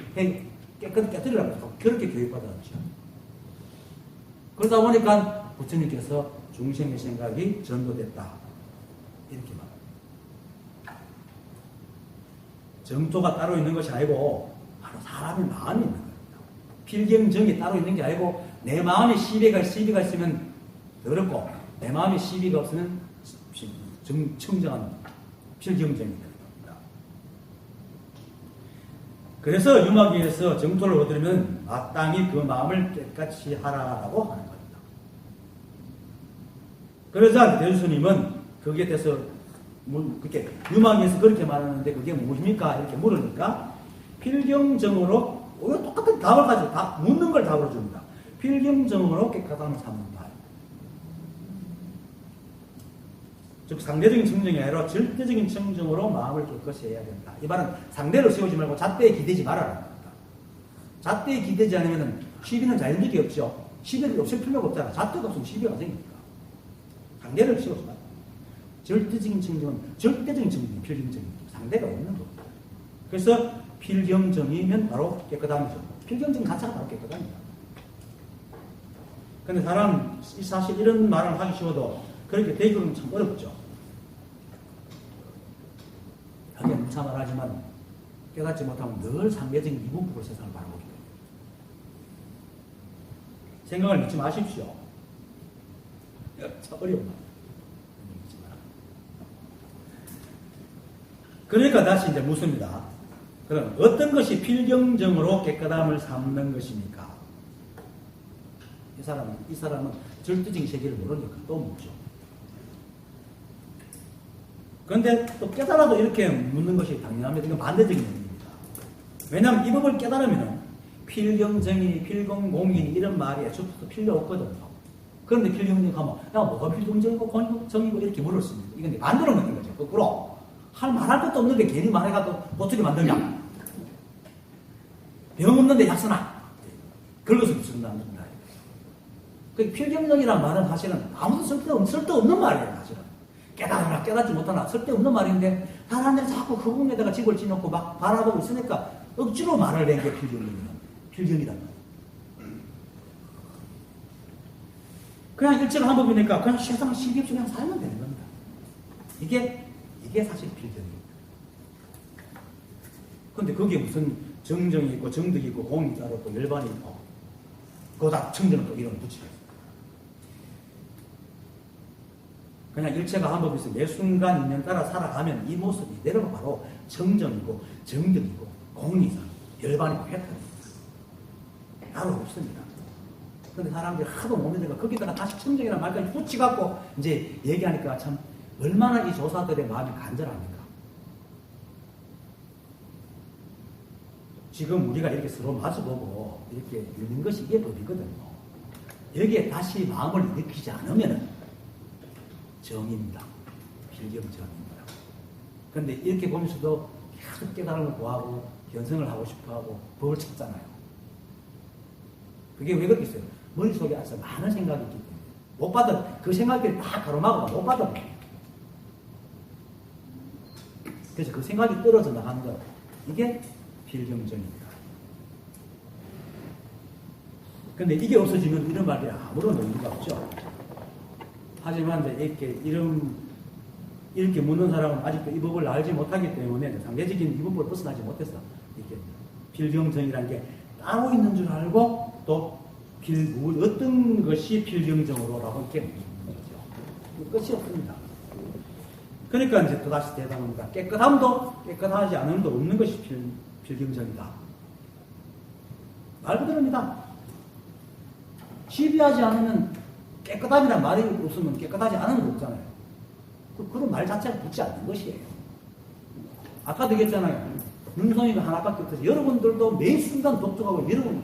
깨뜨리라고 그렇게 교육받았죠. 그러다 보니까 부처님께서 중생의 생각이 전도됐다. 이렇게 말합니다. 정토가 따로 있는 것이 아니고 바로 사람의 마음이 있는 겁니다. 필경정이 따로 있는 게 아니고 내 마음에 시비가 있으면 더럽고 내 마음에 시비가 없으면 청정한 필경정이 되는 겁니다. 그래서 유마기에서 정토를 얻으려면 마땅히 그 마음을 깨끗이 하라라고 하는 겁니다. 그러자 대주스님은 거기에 대해서 그렇게 유마기에서 그렇게 말하는데 그게 무엇입니까? 이렇게 물으니까 필경정으로 똑같은 답을 가지고 다 묻는 걸 답으로 줍니다. 필경정으로 깨끗함을 삼는다. 즉 상대적인 청정이 아니라 절대적인 청정으로 마음을 깨끗이 해야 된다. 이 말은 상대를 세우지 말고 잣대에 기대지 말아라는 겁니다. 잣대에 기대지 않으면 시비는 자연적이 없죠. 시비를 없을 필요가 없잖아. 잣대가 없으면 시비가 생깁니까? 상대를 세우지 말아. 절대적인 청정은 절대적인 청정이 필경정입니다. 상대가 없는 겁니다. 그래서 필경정이면 바로 깨끗함이죠. 필경정 자체가 바로 깨끗합니다. 근데 사실 이런 말을 하기 쉬워도 그렇게 되기는 참 어렵죠. 하게 무사 말하지만 깨닫지 못하면 늘 상대적인 이분법으로 세상을 바라보게 됩니다. 생각을 믿지 마십시오. 참 어려운 말. 믿지 마라. 그러니까 다시 이제 묻습니다. 그럼 어떤 것이 필경정으로 깨끗함을 삼는 것입니까? 이 사람은 절대적인 세계를 모르니까 또 묻죠. 그런데 또 깨달아도 이렇게 묻는 것이 당연합니다. 이건 반대적인 의미입니다. 왜냐하면 이 법을 깨달으면 필경정이니 필경공이니 이런 말이 애초부터 필요 없거든요. 그런데 필경정이 가면 야 뭐가 필경정이고 공정이고 이렇게 물을 수 있는 이건 반대로 묻는 거죠. 거꾸로 말할 것도 없는데 괜히 말해가지고 어떻게 만드냐. 병 없는데 약 쓰나. 그런 것을 쓴다는 겁니다. 그 필경정이라는 말은 사실은 아무도 쓸데없는 말이에요. 사실은. 깨달으나 깨닫지 못하나 쓸데없는 말인데 사람들이 자꾸 그 부분에다가 집을 지놓고 막 바라보고 있으니까 억지로 말을 낸 게 필경이란 말이에요. 그냥 일체가 한 법이니까 그냥 세상 신기 없이 그냥 살면 되는 겁니다. 이게 사실 필경입니다. 그런데 거기에 무슨 정정이 있고 정득이 있고 공이 따로 있고 열반이 있고 그거다 청정은 또 이름을 붙이겠어요. 그냥 일체가 한 법에서 매 순간 인연 따라 살아가면 이 모습이 이대로가 바로 정정이고 정득이고 공이상 열반이고 획득입니다. 따로 없습니다. 근데 사람들이 하도 못 믿으니까 거기다가 다시 청정이라는 말까지 붙여갖고 이제 얘기하니까 참 얼마나 이 조사들의 마음이 간절합니까? 지금 우리가 이렇게 서로 마주보고 이렇게 읽는 것이 이게 법이거든요. 여기에 마음을 일으키지 않으면 정입니다. 필경정입니다. 그런데 이렇게 보면서도 계속 깨달음을 구하고 견성을 하고 싶어하고 법을 찾잖아요. 그게 왜 그렇겠어요? 머릿속에 아주 많은 생각이 있기 때문에 못 받은 그 생각들이 다 가로막아도 못 받은 거예요. 그래서 그 생각이 떨어져 나가는 것 이게 필경정입니다. 근데 이게 없어지면 이런 말이 아무런 의미가 없죠. 하지만 이제 이렇게 묻는 사람은 아직도 이 법을 알지 못하기 때문에 상대적인 이 법을 벗어나지 못해서 이렇게 필경정이라는 게 따로 있는 줄 알고 또 어떤 것이 필경정으로라고 이렇게 묻는 거죠. 끝이 없습니다. 그러니까 이제 또다시 대답합니다. 깨끗함도 깨끗하지 않음도 없는 것이 필경정이다. 말 그대로입니다. 시비하지 않으면 깨끗함이란 말이 없으면 깨끗하지 않은 거 없잖아요. 그런 말 자체가 붙지 않는 것이에요. 아까도 얘기했잖아요. 눈송이가 하나밖에 없어서 여러분들도 매 순간 독촉하고 여러분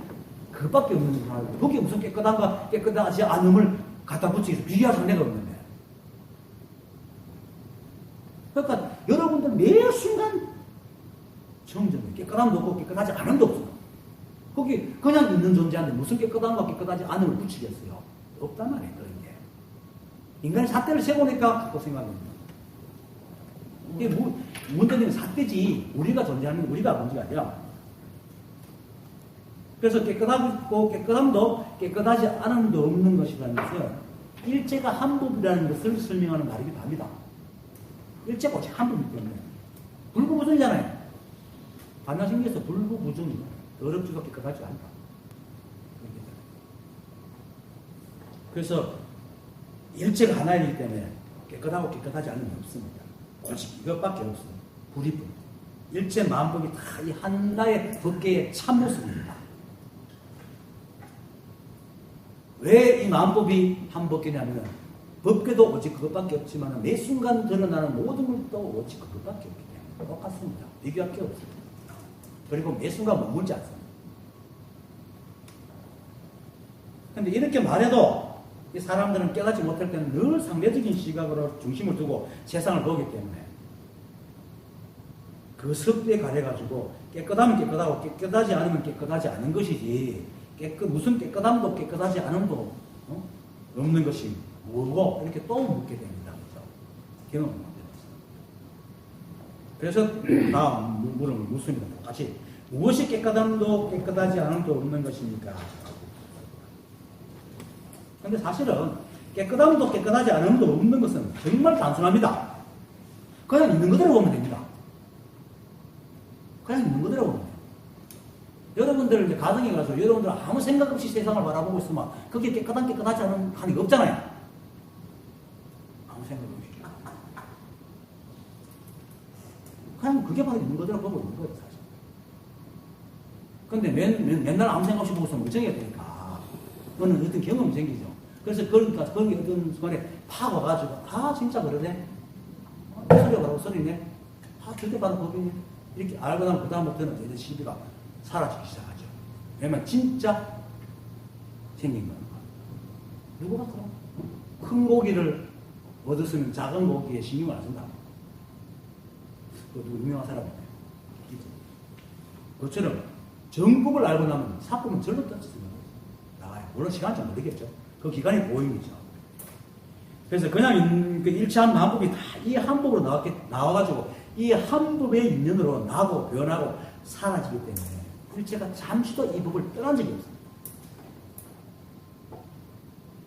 그것밖에 없는 거 알고 거기에 무슨 깨끗함과 깨끗하지 않음을 갖다 붙이기 비교할 상대가 없는데. 그러니까 여러분들 매 순간 정정이 깨끗함도 없고 깨끗하지 않음도 없어요. 거기 그냥 있는 존재한테 무슨 깨끗함과 깨끗하지 않음을 붙이겠어요. 없단 말이에요. 그런 게. 인간이 삿대를 세우니까 갖고 생각합니다. 이게 문제는 삿대지 우리가 존재하는 우리가 문제가 아니라. 그래서 깨끗하고 깨끗함도 깨끗하지 않음도 없는 것이라는 것은 일체가 한 법이라는 것을 설명하는 말이기도 합니다. 일체가 오직 한 법이기 때문에 불구부정이잖아요. 반야심리에서 불구부정이에요. 더럽지도 깨끗하지 않다. 그래서 일체가 하나이기 때문에 깨끗하고 깨끗하지 않은 게 없습니다. 오직 이것밖에 없습니다. 불이법. 일체 만법이 다 이 하나의 법계의 참모습입니다. 왜 이 만법이 한 법계냐면 법계도 오직 그것밖에 없지만 매 순간 드러나는 모든 것도 오직 그것밖에 없기 때문에 똑같습니다. 비교할 게 없습니다. 그리고 매 순간 머물지 않습니다. 근데 이렇게 말해도 이 사람들은 깨닫지 못할 때는 늘 상대적인 시각으로 중심을 두고 세상을 보기 때문에 그 섭대에 가려가지고 깨끗하면 깨끗하고 깨끗하지 않으면 깨끗하지 않은 것이지 무슨 깨끗함도 깨끗하지 않음도 없는 것이 뭐고 이렇게 또 묻게 됩니다. 그렇죠? 경험을 만들었어요. 그래서 다음 물음을 묻습니다. 똑같이 무엇이 깨끗함도 깨끗하지 않음도 없는 것입니까? 근데 사실은 깨끗함도 깨끗하지 않음도 없는 것은 정말 단순합니다. 그냥 있는 그대로 보면 됩니다. 그냥 있는 그대로 보면 돼요. 여러분들 이제 가정에 가서 여러분들 아무 생각 없이 세상을 바라보고 있으면 그게 깨끗하지 않은 한이 없잖아요. 아무 생각 없이. 그냥 그게 바로 있는 거대로 보고 있는 거예요, 사실. 근데 맨날 아무 생각 없이 보고서 멀쩡해야 되니까, 그거는 어떤 경험이 생기죠. 그래서 그러니까 거기 어떤 순간에 팍 와가지고, 진짜 그러네? 소리가 바로 소리네? 저게 바로 법이네? 이렇게 알고 나면 그다음부터는 이제 시비가 사라지기 시작하죠. 왜냐면 진짜 생긴 거예요. 누구가 그럼? 큰 고기를 얻었으면 작은 고기에 신경을 안 쓴다. 그것도 유명한 사람인데. 그것처럼 정법을 알고 나면 사법은 절로 떨어지는 나가요. 물론 시간은 좀 걸리겠죠. 그 기간이 보임이죠. 그래서 그냥 그 일체한 만법이 다 이 한법으로 나와가지고 이 한법의 인연으로 나고 변하고 사라지기 때문에 일체가 잠시도 이 법을 떠난 적이 없습니다.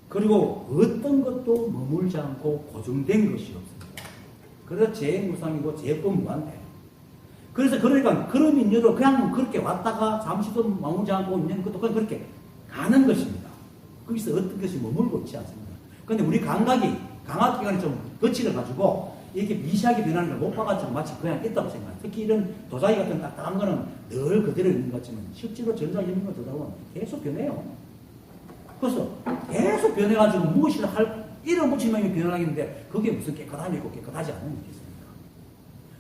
그리고 어떤 것도 머물지 않고 고정된 것이 없습니다. 그래서 재무상이고 재법무한데. 그래서 그러니까 그런 인연으로 그냥 그렇게 왔다가 잠시도 머물지 않고 있는 것도 그냥 그렇게 가는 것입니다. 거기서 어떤 것이 머물고 있지 않습니다. 그런데 우리 강학기관이 좀 거치를 가지고 이렇게 미세하게 변하는 걸 못 봐가지고 마치 그냥 있다고 생각해요. 특히 이런 도자기 같은 딱딱한 거는 늘 그대로 있는 것 같지만 실제로 전자기능을 들다 보면 계속 변해요. 그래서 계속 변해가지고 무엇이라 이런 무침명이 변하겠는데 그게 무슨 깨끗함이 있고 깨끗하지 않은 게 있습니까?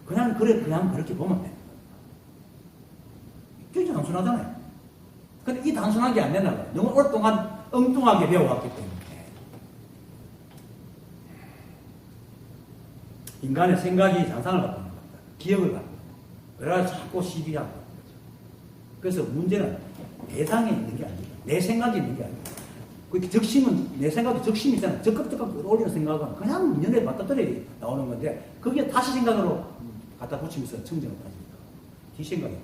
그냥 그렇게 보면 돼요. 굉장히 단순하잖아요. 근데 이 단순한 게 안 된다고요. 너무 오랫동안 엉뚱하게 배워왔기 때문에. 인간의 생각이 장상을 갖고 있는 겁니다. 기억을 갖고 있는 겁니다. 그래서 자꾸 시비하고 있는 거죠. 그래서 문제는 대상에 있는 게 아닙니다. 내 생각이 있는 게 아닙니다. 그 적심은, 내 생각도 적심이 있잖아요. 적극적으로 끌어올리는 생각은 그냥 인연에 맞닥뜨려 나오는 건데, 거기에 다시 생각으로 갖다 붙이면서 청정을 따집니다. 뒷생각이.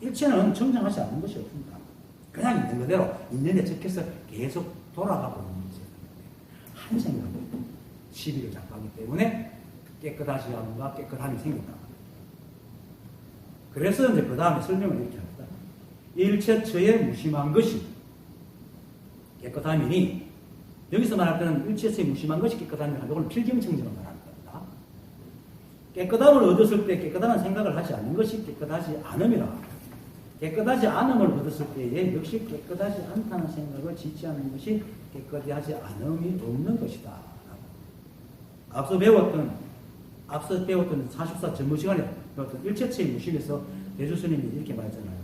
일체는 청정하지 않는 것이 없습니다. 그냥 있는 그대로 인연에 적혀서 계속 돌아가고 있는 것입니다. 한 생각으로 시비를 잡하기 때문에 깨끗하지 않은가 깨끗함이 생긴다. 그래서 이제 그 다음에 설명을 이렇게 합니다. 일체처에 무심한 것이 깨끗함이니, 여기서 말할 때는 일체처에 무심한 것이 깨끗함이라 이건 필경청정을 말하는 겁니다. 깨끗함을 얻었을 때 깨끗한 생각을 하지 않는 것이 깨끗하지 않음이라. 깨끗하지 않음을 얻었을 때에 역시 깨끗하지 않다는 생각을 짓지 않는 것이 깨끗하지 않음이 없는 것이다. 앞서 배웠던 44 전무 시간에 배웠던 일체처의 무심에서 대주스님이 이렇게 말했잖아요.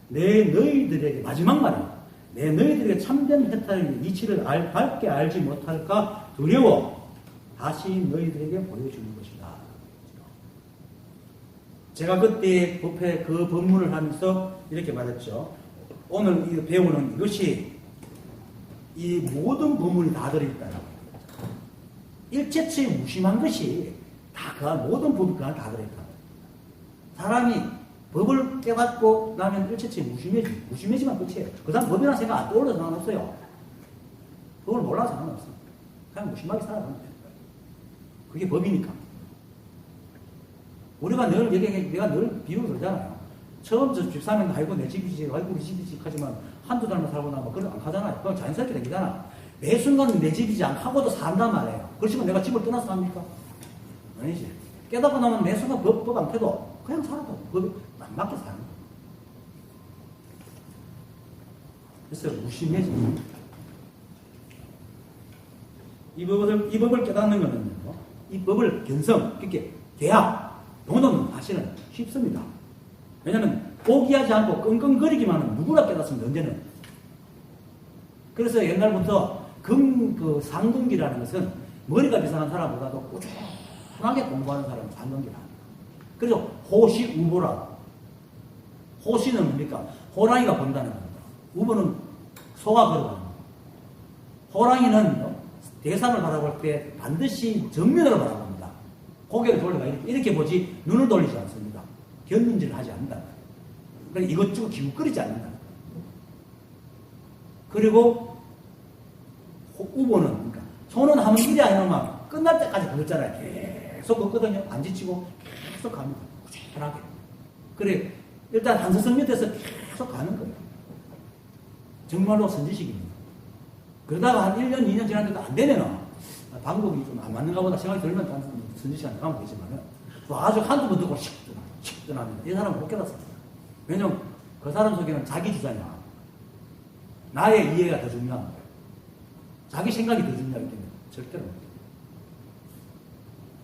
너희들에게 마지막 말이야. 너희들에게 참된 해탈의 이치를 밝게 알지 못할까 두려워 다시 너희들에게 보여주는 것이다. 제가 그때 법회 그 법문을 하면서 이렇게 말했죠. 오늘 배우는 이것이 이 모든 법문이 다 들어있다. 일체처에 무심한 것이 다 그 모든 법이 그 안에 다 들어있다. 사람이 법을 깨닫고 나면 일체처에 무심해지만 끝이에요. 그 다음 법이라는 생각 안 떠올라서 상관없어요. 법을 몰라서 상관없어요. 그냥 무심하게 살아가면 돼요. 그게 법이니까. 우리가 내가 늘 비유를 들잖아요. 처음 저 집사면 아이고 내 집이지, 아이고 우리 집이지 하지만 한두 달만 살고 나면 그걸 안 하잖아요. 그건 자연스럽게 되잖아. 매 순간 내 집이지 안 하고도 산단 말이에요. 그렇지만 내가 집을 떠나서 삽니까? 아니지. 깨닫고 나면 매 순간 법 안 펴도 그냥 살아도 법에 안 맞게 사는 거예요. 그래서 무심해집니다. 이 법을 깨닫는 거는요, 이 법을 그렇게 계약, 도는 사실은 쉽습니다. 왜냐하면 포기하지 않고 끙끙거리기만 하면 누구나 깨닫습니다, 언제는. 그래서 옛날부터 그 상근기라는 것은 머리가 비상한 사람보다도 꾸준하게 공부하는 사람은 상근기라 합니다. 그래서 호시우보라. 호시는 뭡니까? 호랑이가 본다는 겁니다. 우보는 소가 걸어가는 겁니다. 호랑이는 대상을 바라볼 때 반드시 정면으로 바라봅니다. 고개를 돌려가 이렇게 보지 눈을 돌리지 않습니다. 견눈질을 하지 않는다. 그러니까 이것저것 기웃거리지 않는다. 그리고 우보는 그러니까 손은 하면 일이 아니라면 끝날 때까지 걷잖아요. 계속 걷거든요. 안 지치고 계속 갑니다. 꾸준하게. 그래 일단 한서성 밑에서 계속 가는 거예요. 정말로 선지식입니다. 그러다가 한 1년, 2년 지났는데도 안 되면은 방법이 좀 안 맞는가 보다 생각이 들면 선지식한테 가면 되지만은 와가지고 한두 번 듣고 식전합니다. 이 사람은 못 깨닫습니다. 왜냐면 그 사람 속에는 자기 주장이 나와요. 나의 이해가 더 중요한 거예요. 자기 생각이 더 중요하기 때문에 절대로 못 돼요.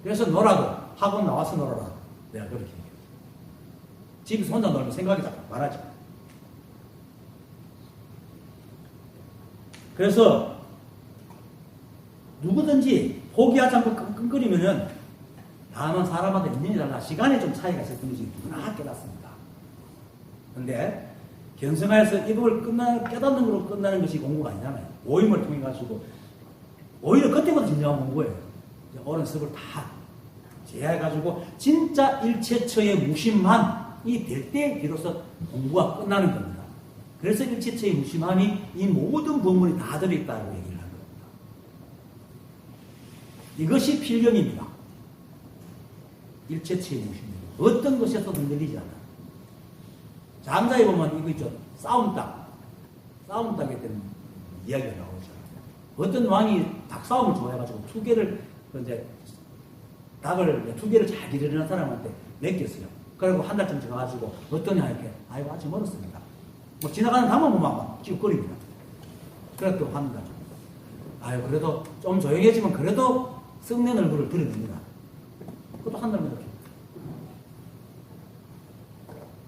그래서 놀아도 학원 나와서 놀아라. 내가 그렇게 얘기해요. 집에서 혼자 놀면 생각이 자꾸 많아져. 그래서 누구든지 포기하지 않고 끙끙거리면은 다만 사람마다 인연이 달라 시간에 좀 차이가 있을 뿐이지 누구나 깨닫습니다. 그런데 견성하여서 이 법을 깨닫는 걸로 끝나는 것이 공부가 아니잖아요. 오임을 통해 가지고 오히려 그때부터 진정한 공부예요. 옳은 습을 다 제해가지고 진짜 일체처의 무심함이 될 때 비로소 공부가 끝나는 겁니다. 그래서 일체처의 무심함이 이 모든 법문이 다 들어있다고 얘기를 하는 겁니다. 이것이 필경입니다. 일체처의 무심함. 어떤 것에서도 흔들리지 않아요. 장자에 보면 이거 있죠. 싸움닭. 싸움닭에 대한 이야기가 나오죠. 어떤 왕이 닭싸움을 좋아해가지고 이제 닭을 2개를 잘 기르는 사람한테 맡겼어요. 그리고 한 달쯤 지나가지고 어떤 이야기에 아이고 아직 멀었습니다. 뭐 지나가는 닭만 보면 막 찌꺼립니다. 그래서 또 합니다. 아유 그래도 좀 조용해지면 그래도 썩는 얼굴을 드러냅니다. 그것도 한 달만 이렇게.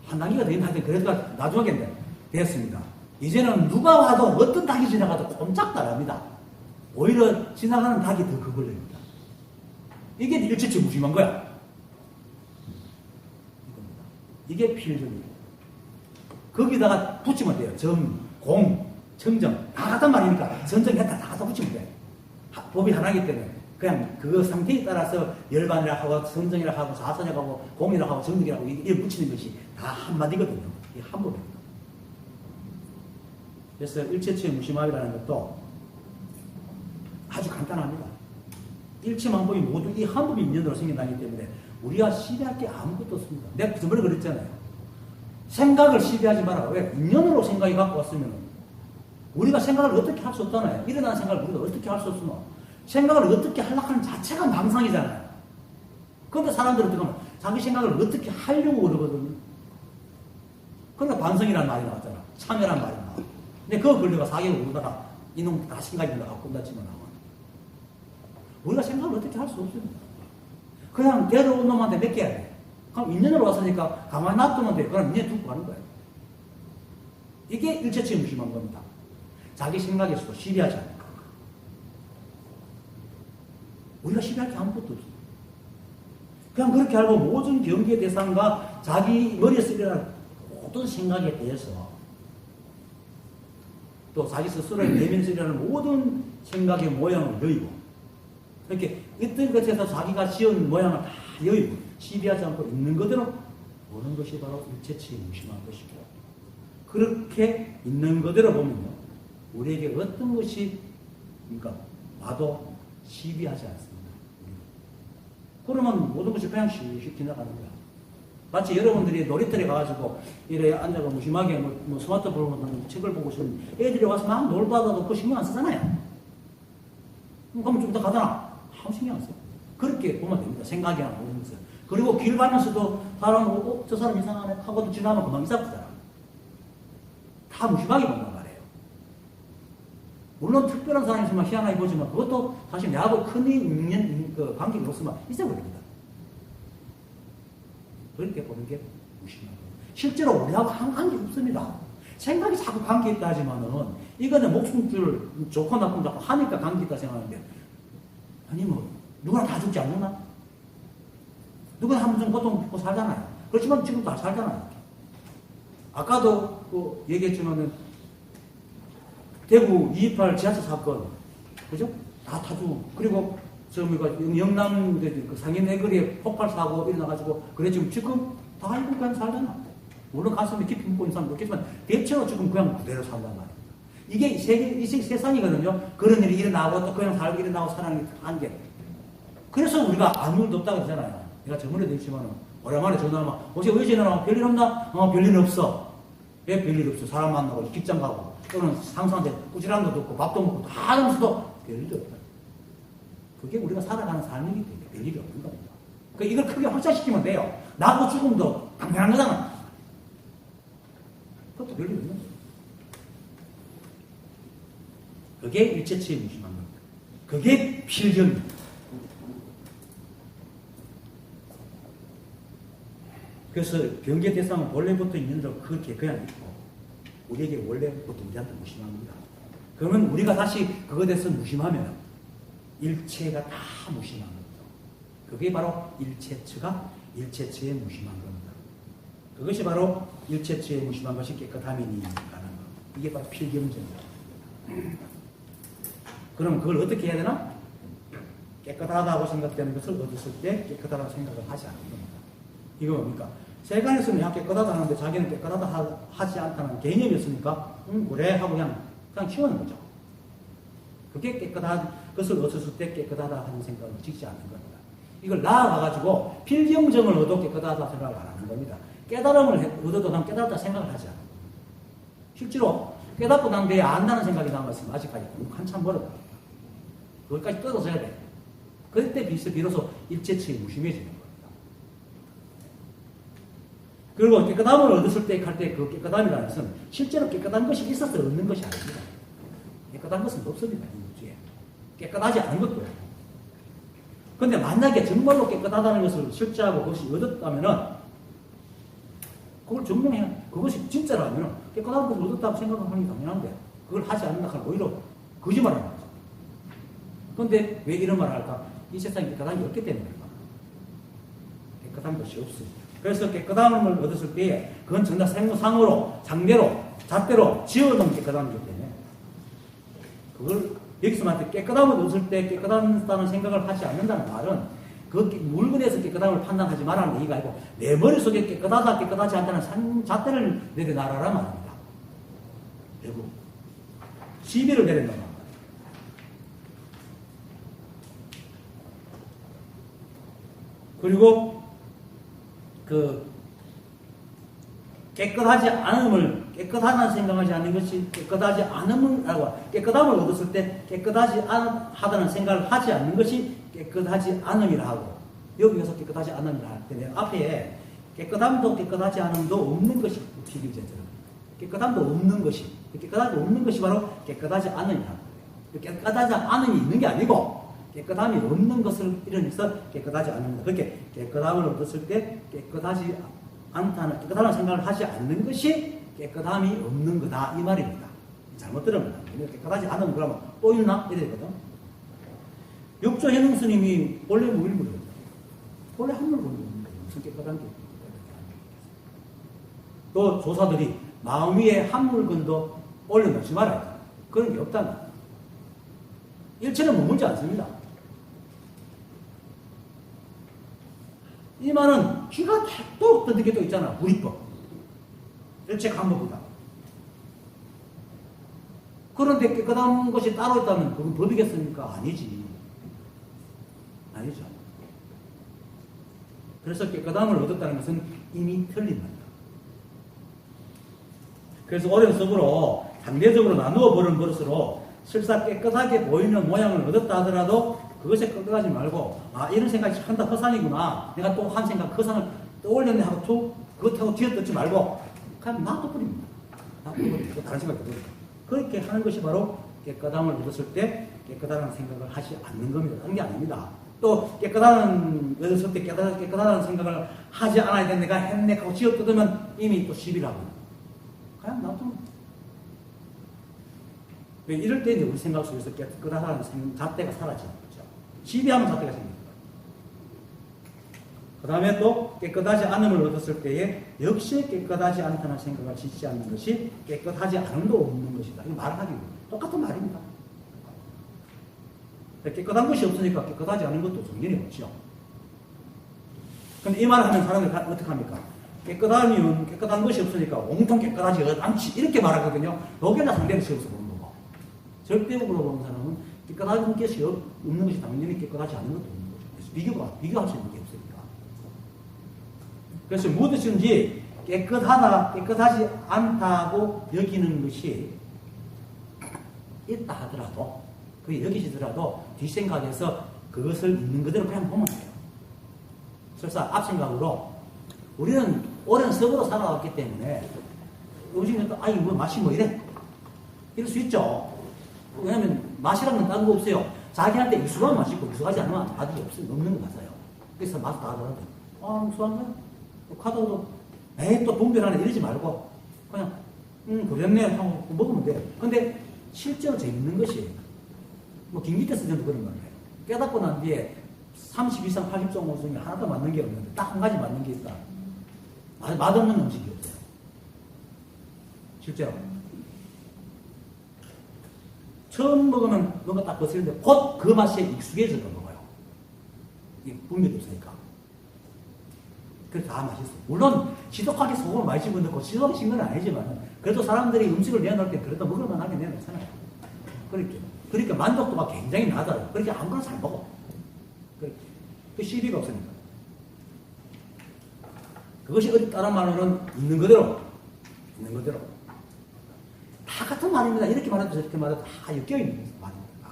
한 단계가 되긴 하여튼 그래도 나중에 됐습니다. 이제는 누가 와도 어떤 닭이 지나가도 꼼짝도 안 합니다. 오히려 지나가는 닭이 더 그걸 냅니다. 이게 일체처 무심한 거야. 이게 필경이에요. 거기다가 붙이면 돼요. 정, 공, 청정 다 같단 말이니까 선정했다 다 갖다 붙이면 돼요. 법이 하나이기 때문에 그냥 그 상태에 따라서 열반이라 하고 선정이라 하고 사선이라 하고 공이라 하고 정득이라 하고 이게 붙이는 것이 다 한마디거든요. 이게 한 법입니다. 그래서 일체처의 무심함이라는 것도 아주 간단합니다. 일체만법이 모두 이 한 법이 인연으로 생겨나기 때문에 우리가 시비할 게 아무것도 없습니다. 내가 저번에 그랬잖아요. 생각을 시비하지 마라. 왜? 인연으로 생각이 갖고 왔으면 우리가 생각을 어떻게 할 수 없잖아요. 일어나는 생각을 우리가 어떻게 할 수 없으면 생각을 어떻게 하려고 하는 자체가 망상이잖아요. 그런데 사람들은 어떻게 하면 자기 생각을 어떻게 하려고 그러거든요. 그러니까 반성이라는 말이 나왔잖아. 참여라는 말이 나와. 근데 그거 걸려가 4개월 오다가 이놈 다 생각이 나가고 끝났지만 나와. 우리가 생각을 어떻게 할 수 없습니다. 그냥 데려온 놈한테 맡겨야 돼. 그럼 인연으로 왔으니까 가만히 놔두면 돼. 그럼 인연 두고 가는 거예요. 이게 일체처의 무심한 겁니다. 자기 생각에서도 시비하지 않는 거. 우리가 시비할 게 아무것도 없어요. 그냥 그렇게 알고 모든 경계의 대상과 자기 머리에서 일어나는 모든 생각에 대해서 또 자기 스스로의 내면에서 일어나는 모든 생각의 모양을 여의고 이렇게 어떤 것에서 자기가 지은 모양을 다 여의고 시비하지 않고 있는 그대로 보는 것이 바로 일체처의 무심한 것이고 그렇게 있는 그대로 보면요 우리에게 어떤 것이 그러니까 와도 시비하지 않습니다. 그러면 모든 것이 그냥 씩 지나가는 거야. 마치 여러분들이 놀이터에 가가지고 이래 앉아가 무심하게 뭐 스마트폰으로 책을 보고 있으면 애들이 와서 막 놀다가도 그 신경 안 쓰잖아요. 그럼 좀 더 가잖아. 아무 신경 안 써. 그렇게 보면 됩니다. 생각이나 모든 것을. 그리고 길 가면서도 사람 보고 저 사람 이상하네 하고도 지나면 금방 이상하잖아. 다 무심하게 본단 말이에요. 물론 특별한 사람이 있으면 희한하게 보지만 그것도 사실 내하고 큰 인연 그 관계가 없으면 있어버립니다. 그렇게 보는 게 무심한 거예요. 실제로 우리하고 한 관계 없습니다. 생각이 자꾸 관계 있다 하지만은 이거는 목숨줄 좋고 나쁜 자꾸 하니까 관계 있다 생각하는데 아니 뭐 누구나 다 죽지 않나? 누구나 한 번쯤 고통 받고 살잖아요. 그렇지만 지금 다 살잖아요. 아까도 그 얘기했지만은 대구 228 지하철 사건 그죠? 다 타주 그리고 영남 그 상인해거리에 폭발 사고 일어나가지고 그래 지금 다 이거 그냥 살잖아. 물론 가슴에 깊이 묻고 있는 사람도 있겠지만 대체로 지금 그냥 그대로 산단 말이에요. 이게 이 세상이거든요. 그런 일이 일어나고 또 그냥 살고 일어나고 사는 한계. 그래서 우리가 아무 일도 없다고 그러잖아요. 내가 저번에도 했지만 오랜만에 전화하면 어제 왜 전화하면 별일 없나? 별일 없어. 왜 별일 없어? 사람 만나고 직장 가고 또는 상사한테 꾸지람도 듣고 밥도 먹고 다 하면서도 별일도 없다. 그게 우리가 살아가는 삶이기 때문에 별일이 없는 겁니다. 이걸 크게 확장시키면 돼요. 나도 죽음도 당연한 거잖아. 그것도 별일 없는 거예요. 그게 일체치에 무심한 겁니다. 그게 필경입니다. 그래서 경계 대상은 원래부터 있는 대로 그렇게 그냥 있고, 우리에게 원래부터 우리한테 무심한 겁니다. 그러면 우리가 다시 그것에 대해서 무심하면 일체가 다 무심한 겁니다. 그게 바로 일체처가 일체처에 무심한 겁니다. 그것이 바로 일체처에 무심한 것이 깨끗함이니라는 것. 이게 바로 필경전입니다. 그럼 그걸 어떻게 해야 되나? 깨끗하다고 생각되는 것을 얻었을 때 깨끗하다고 생각을 하지 않는 겁니다. 이거 뭡니까? 세간에서는 그냥 깨끗하다 하는데 자기는 깨끗하다 하지 않다는 개념이었으니까 그래 하고 그냥 키우는 거죠. 그게 깨끗한 것을 얻었을 때 깨끗하다 하는 생각을 짓지 않는 겁니다. 이걸 나아가가지고 필경정을 얻어 깨끗하다 생각을 안 하는 겁니다. 깨달음을 얻어도 난 깨달았다 생각을 하지 않아요. 실제로 깨닫고 난 뒤에 안다는 생각이 남았으면 아직까지 한참 멀어요. 그것까지 떨어져야 돼요. 그때 비로소 일체치에 무심해지는 겁니다. 그리고 깨끗함을 얻었을 때 할 때 그 깨끗함이라는 것은 실제로 깨끗한 것이 있어서 얻는 것이 아닙니다. 깨끗한 것은 없습니다. 이 우주에. 깨끗하지 않은 것도. 그런데 만약에 정말로 깨끗하다는 것을 실제하고 그것이 얻었다면은 그걸 증명해야, 그것이 진짜라면 깨끗한 것을 얻었다고 생각하는 게 당연한데 그걸 하지 않는다 하면 오히려 거짓말하는 거죠. 그런데 왜 이런 말을 할까? 이 세상에 깨끗한 게 없기 때문입니다. 깨끗한 것이 없습니다. 그래서 깨끗함을 얻었을 때에 그건 전부 생상으로, 상대로, 잣대로 지어놓은 깨끗함이기 때문에 그걸 여기서 말할 때 깨끗함을 얻었을 때 깨끗하다는 생각을 하지 않는다는 말은 그 물건에서 깨끗함을 판단하지 말라는 얘기가 아니고 내 머릿속에 깨끗하다, 깨끗하지 않다는 잣대를 내려놔라 말입니다. 결국 시비를 내린다는 말입니다. 그리고 깨끗하지 않음을, 깨끗하다는 생각하지 않는 것이 깨끗하지 않음이라고, 깨끗함을 얻었을 때 깨끗하지 하다는 생각을 하지 않는 것이 깨끗하지 않음이라 하고, 여기서 깨끗하지 않음이라 할 때, 내가 앞에 깨끗함도 깨끗하지 않음도 없는 것이 필요제죠. 깨끗함도 없는 것이, 깨끗함도 없는 것이 바로 깨끗하지 않음이라 하는 거예요. 깨끗하지 않음이 있는 게 아니고, 깨끗함이 없는 것을 이뤄내서 깨끗하지 않는다. 그렇게 깨끗함을 얻었을 때 깨끗하지 않다는, 깨끗하다는 생각을 하지 않는 것이 깨끗함이 없는 거다. 이 말입니다. 잘못 들으면 안 돼요. 깨끗하지 않으면 그러면 또 있나? 이래야 되거든. 육조 현웅 스님이 본래 무일물이거든. 본래 한 물건도 없는 거예요. 무슨 깨끗한 게. 또 조사들이 마음 위에 한 물건도 올려놓지 말아야 돼. 그런 게 없다는. 일체는 머물지 않습니다. 이 말은 기가 또 어떤 게 또 있잖아. 구리법. 일체 간법이다. 그런데 깨끗한 것이 따로 있다면 그건 법이겠습니까? 아니지. 아니죠. 그래서 깨끗함을 얻었다는 것은 이미 틀린 말이다. 그래서 옳은 속으로 상대적으로 나누어 보는 버릇으로 실사 깨끗하게 보이는 모양을 얻었다 하더라도 그것에 끌려가지 말고, 아, 이런 생각이 한다 허상이구나. 내가 또 한 생각, 허상을 떠올렸네 하고 또 그것하고 뒤어뜯지 말고, 그냥 놔둬버립니다. 놔둬버립니다. 다른 생각이 없어요. 그렇게 하는 것이 바로 깨끗함을 얻었을 때 깨끗하다는 생각을 하지 않는 겁니다. 다른 게 아닙니다. 또 깨끗한, 얻었을 때 깨끗하다는 생각을 하지 않아야 되는 내가 했네 하고 뒤어뜯으면 이미 또 시비라고. 그냥 놔둡니다. 이럴 때 이제 우리 생각 속에서 깨끗하다는 잣대가 사라지는 거죠. 시비하면 잣대가 생깁니다. 그 다음에 또 깨끗하지 않음을 얻었을 때에 역시 깨끗하지 않다는 생각을 짓지 않는 것이 깨끗하지 않음도 없는 것이다. 이거 말하기 똑같은 말입니다. 깨끗한 것이 없으니까 깨끗하지 않은 것도 당연히 없죠. 그럼 이 말을 하는 사람들 어떻게 합니까? 깨끗한 것이 없으니까 온통 깨끗하지 않지. 이렇게 말하거든요. 여기나 상대를 세워서 보는 거고. 절대적으로 보는 사람은 깨끗한 것이 없는 것이 당연히 깨끗하지 않은 것도 없는 거죠. 그래서 비교할 수 있는 게 없으니까. 그래서 무엇이든지 깨끗하지 않다고 여기는 것이 있다 하더라도, 그게 여기시더라도 뒷생각에서 그것을 있는 그대로 그냥 보면 돼요. 설사 앞생각으로 우리는 오랜 습으로 살아왔기 때문에 음식은 또 아이 뭐 맛이 뭐 이래 이럴 수 있죠. 왜냐면 맛이라는 건 다른 거 없어요. 자기한테 익숙한 맛이 있고 익숙하지 않으면 맛이 없는 거 맞아요. 그래서 맛 다 하더라도 익숙한가? 카드도 에이 또 분별하네 이러지 말고 그냥 그랬네 하고 먹으면 돼. 근데 실제로 재밌는 것이 뭐 김기태 선생도 그런 거예요. 깨닫고 난 뒤에 30 이상 80종 중에 하나도 맞는 게 없는데 딱 한 가지 맞는 게 있다. 맛없는 음식이 없어요. 실제로. 처음 먹으면 뭔가 딱 거슬리는데 곧 그 맛에 익숙해져서 먹어요. 이 분별이 없으니까. 그래서 다 맛있어. 물론 지독하게 소금을 많이 집어넣고 지독하게 신 건 아니지만 그래도 사람들이 음식을 내놓을 때 그래도 먹을만하게 내놓잖아요. 그러니까 만족도가 굉장히 낮아요. 그러니까 아무거나 잘 먹어. 그 시비가 없으니까. 그것이 다른 말로는 있는 그대로. 다 같은 말입니다. 이렇게 말해도 저렇게 말해도 다 엮여있는 말입니다.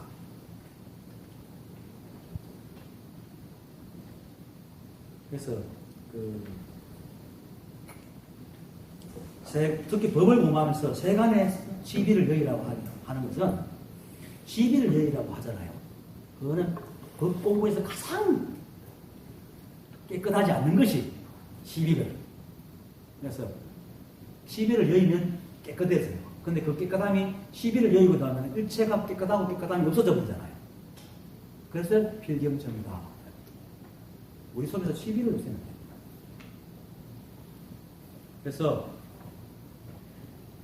그래서 특히 법을 공부하면서 세간의 시비를 여의라고 하는 것은 시비를 여의라고 하잖아요. 그거는 법 공부에서 가장 깨끗하지 않는 것이 시비를. 그래서 시비를 여의면 깨끗해져요. 근데 그 깨끗함이 시비를 여의고 나면 일체가 깨끗함이 없어져 버리잖아요. 그래서 필경정이다. 우리 속에서 시비를 없애면 됩니다. 그래서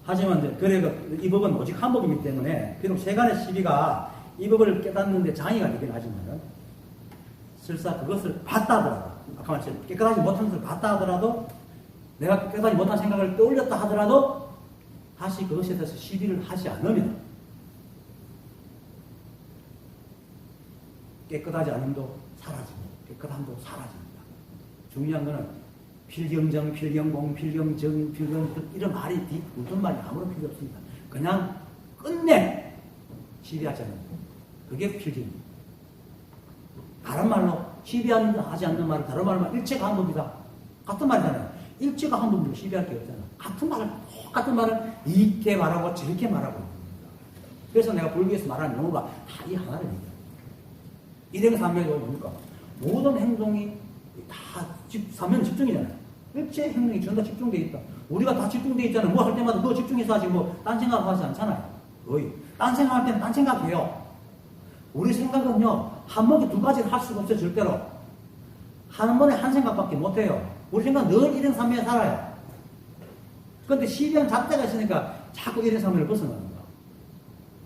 하지만 이제 이 법은 오직 한 법이기 때문에 비록 세간의 시비가 이 법을 깨닫는데 장애가 되긴 하지만 설사 그것을 봤다 하더라도 아까 말했죠. 깨끗하지 못한 것을 봤다 하더라도 내가 깨끗하지 못한 생각을 떠올렸다 하더라도 다시 그것에 대해서 시비를 하지 않으면 깨끗하지 않음도 사라지고 깨끗함도 사라집니다. 중요한 거는 필경정, 필경공, 필경정, 필경 이런 말이 무슨 말이 아무런 필요 없습니다. 그냥 끝내 시비하지 않는 거. 그게 필경입니다. 다른 말로 시비하지 않는 말은 다른 말로 일체가 한 법이다. 같은 말이잖아요. 일체가 한 법이고 시비할 게 없잖아. 똑같은 말을 이렇게 말하고 저렇게 말하고 있습니다. 그래서 내가 불교에서 말하는 용어가 이 하나를 얘기해요. 일행삼명이 뭡니까? 모든 행동이 다 삼명 집중이잖아요. 일체 행동이 전부 다 집중되어 있다. 우리가 다 집중되어 있잖아요. 뭐 할 때마다 너 집중해서 하지 딴 생각하지 않잖아요. 거의. 딴 생각할 때는 딴 생각해요. 우리 생각은요, 한 번에 두 가지를 할 수가 없어요, 절대로. 한 번에 한 생각밖에 못 해요. 우리 생각은 늘 일행삼명에 살아요. 그런데 시비한 잣대가 있으니까 자꾸 일행삼명을 벗어나는 거야.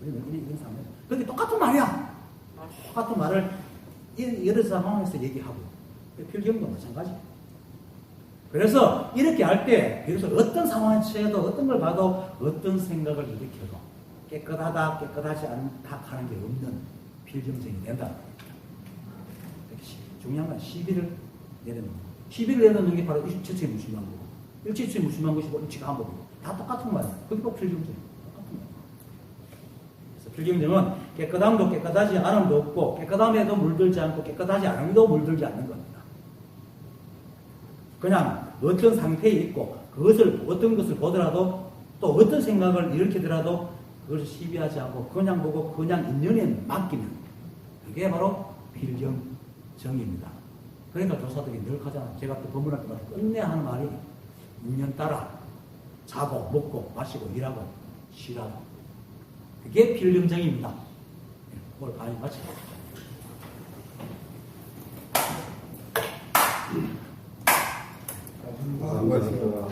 우리는 일행삼명. 그런데 똑같은 말이야. 똑같은 말을 여러 상황에서 얘기하고. 필경도 마찬가지. 그래서 이렇게 할 때, 비로소 어떤 상황에 처해도 어떤 걸 봐도 어떤 생각을 일으켜도 깨끗하다, 깨끗하지 않다 하는 게 없는 필경정이 된다. 중요한 건 시비를 내려놓는 거. 시비를 내려놓는 게 바로 일체처에 무심한 거고, 일체처에 무심한 것이고, 일체가 한 법이고, 다 똑같은 말이에요. 그게 꼭 필경정이에요. 똑같은 말이에요. 그래서 필경정은 깨끗함도 깨끗하지 않음도 없고, 깨끗함에도 물들지 않고, 깨끗하지 않음도 물들지 않는 겁니다. 그냥 어떤 상태에 있고, 어떤 것을 보더라도, 또 어떤 생각을 일으키더라도, 그것을 시비하지 않고, 그냥 보고, 그냥 인연에 맡기면, 그게 바로 필경정입니다. 그러니까 조사들이 늘 하잖아요. 제가 또 법문할 때마다 끝내 하는 말이, 인연 따라, 자고, 먹고, 마시고, 일하고, 쉬라고. 그게 필경정입니다. 오늘 강의 마치겠습니다. 반갑습니다.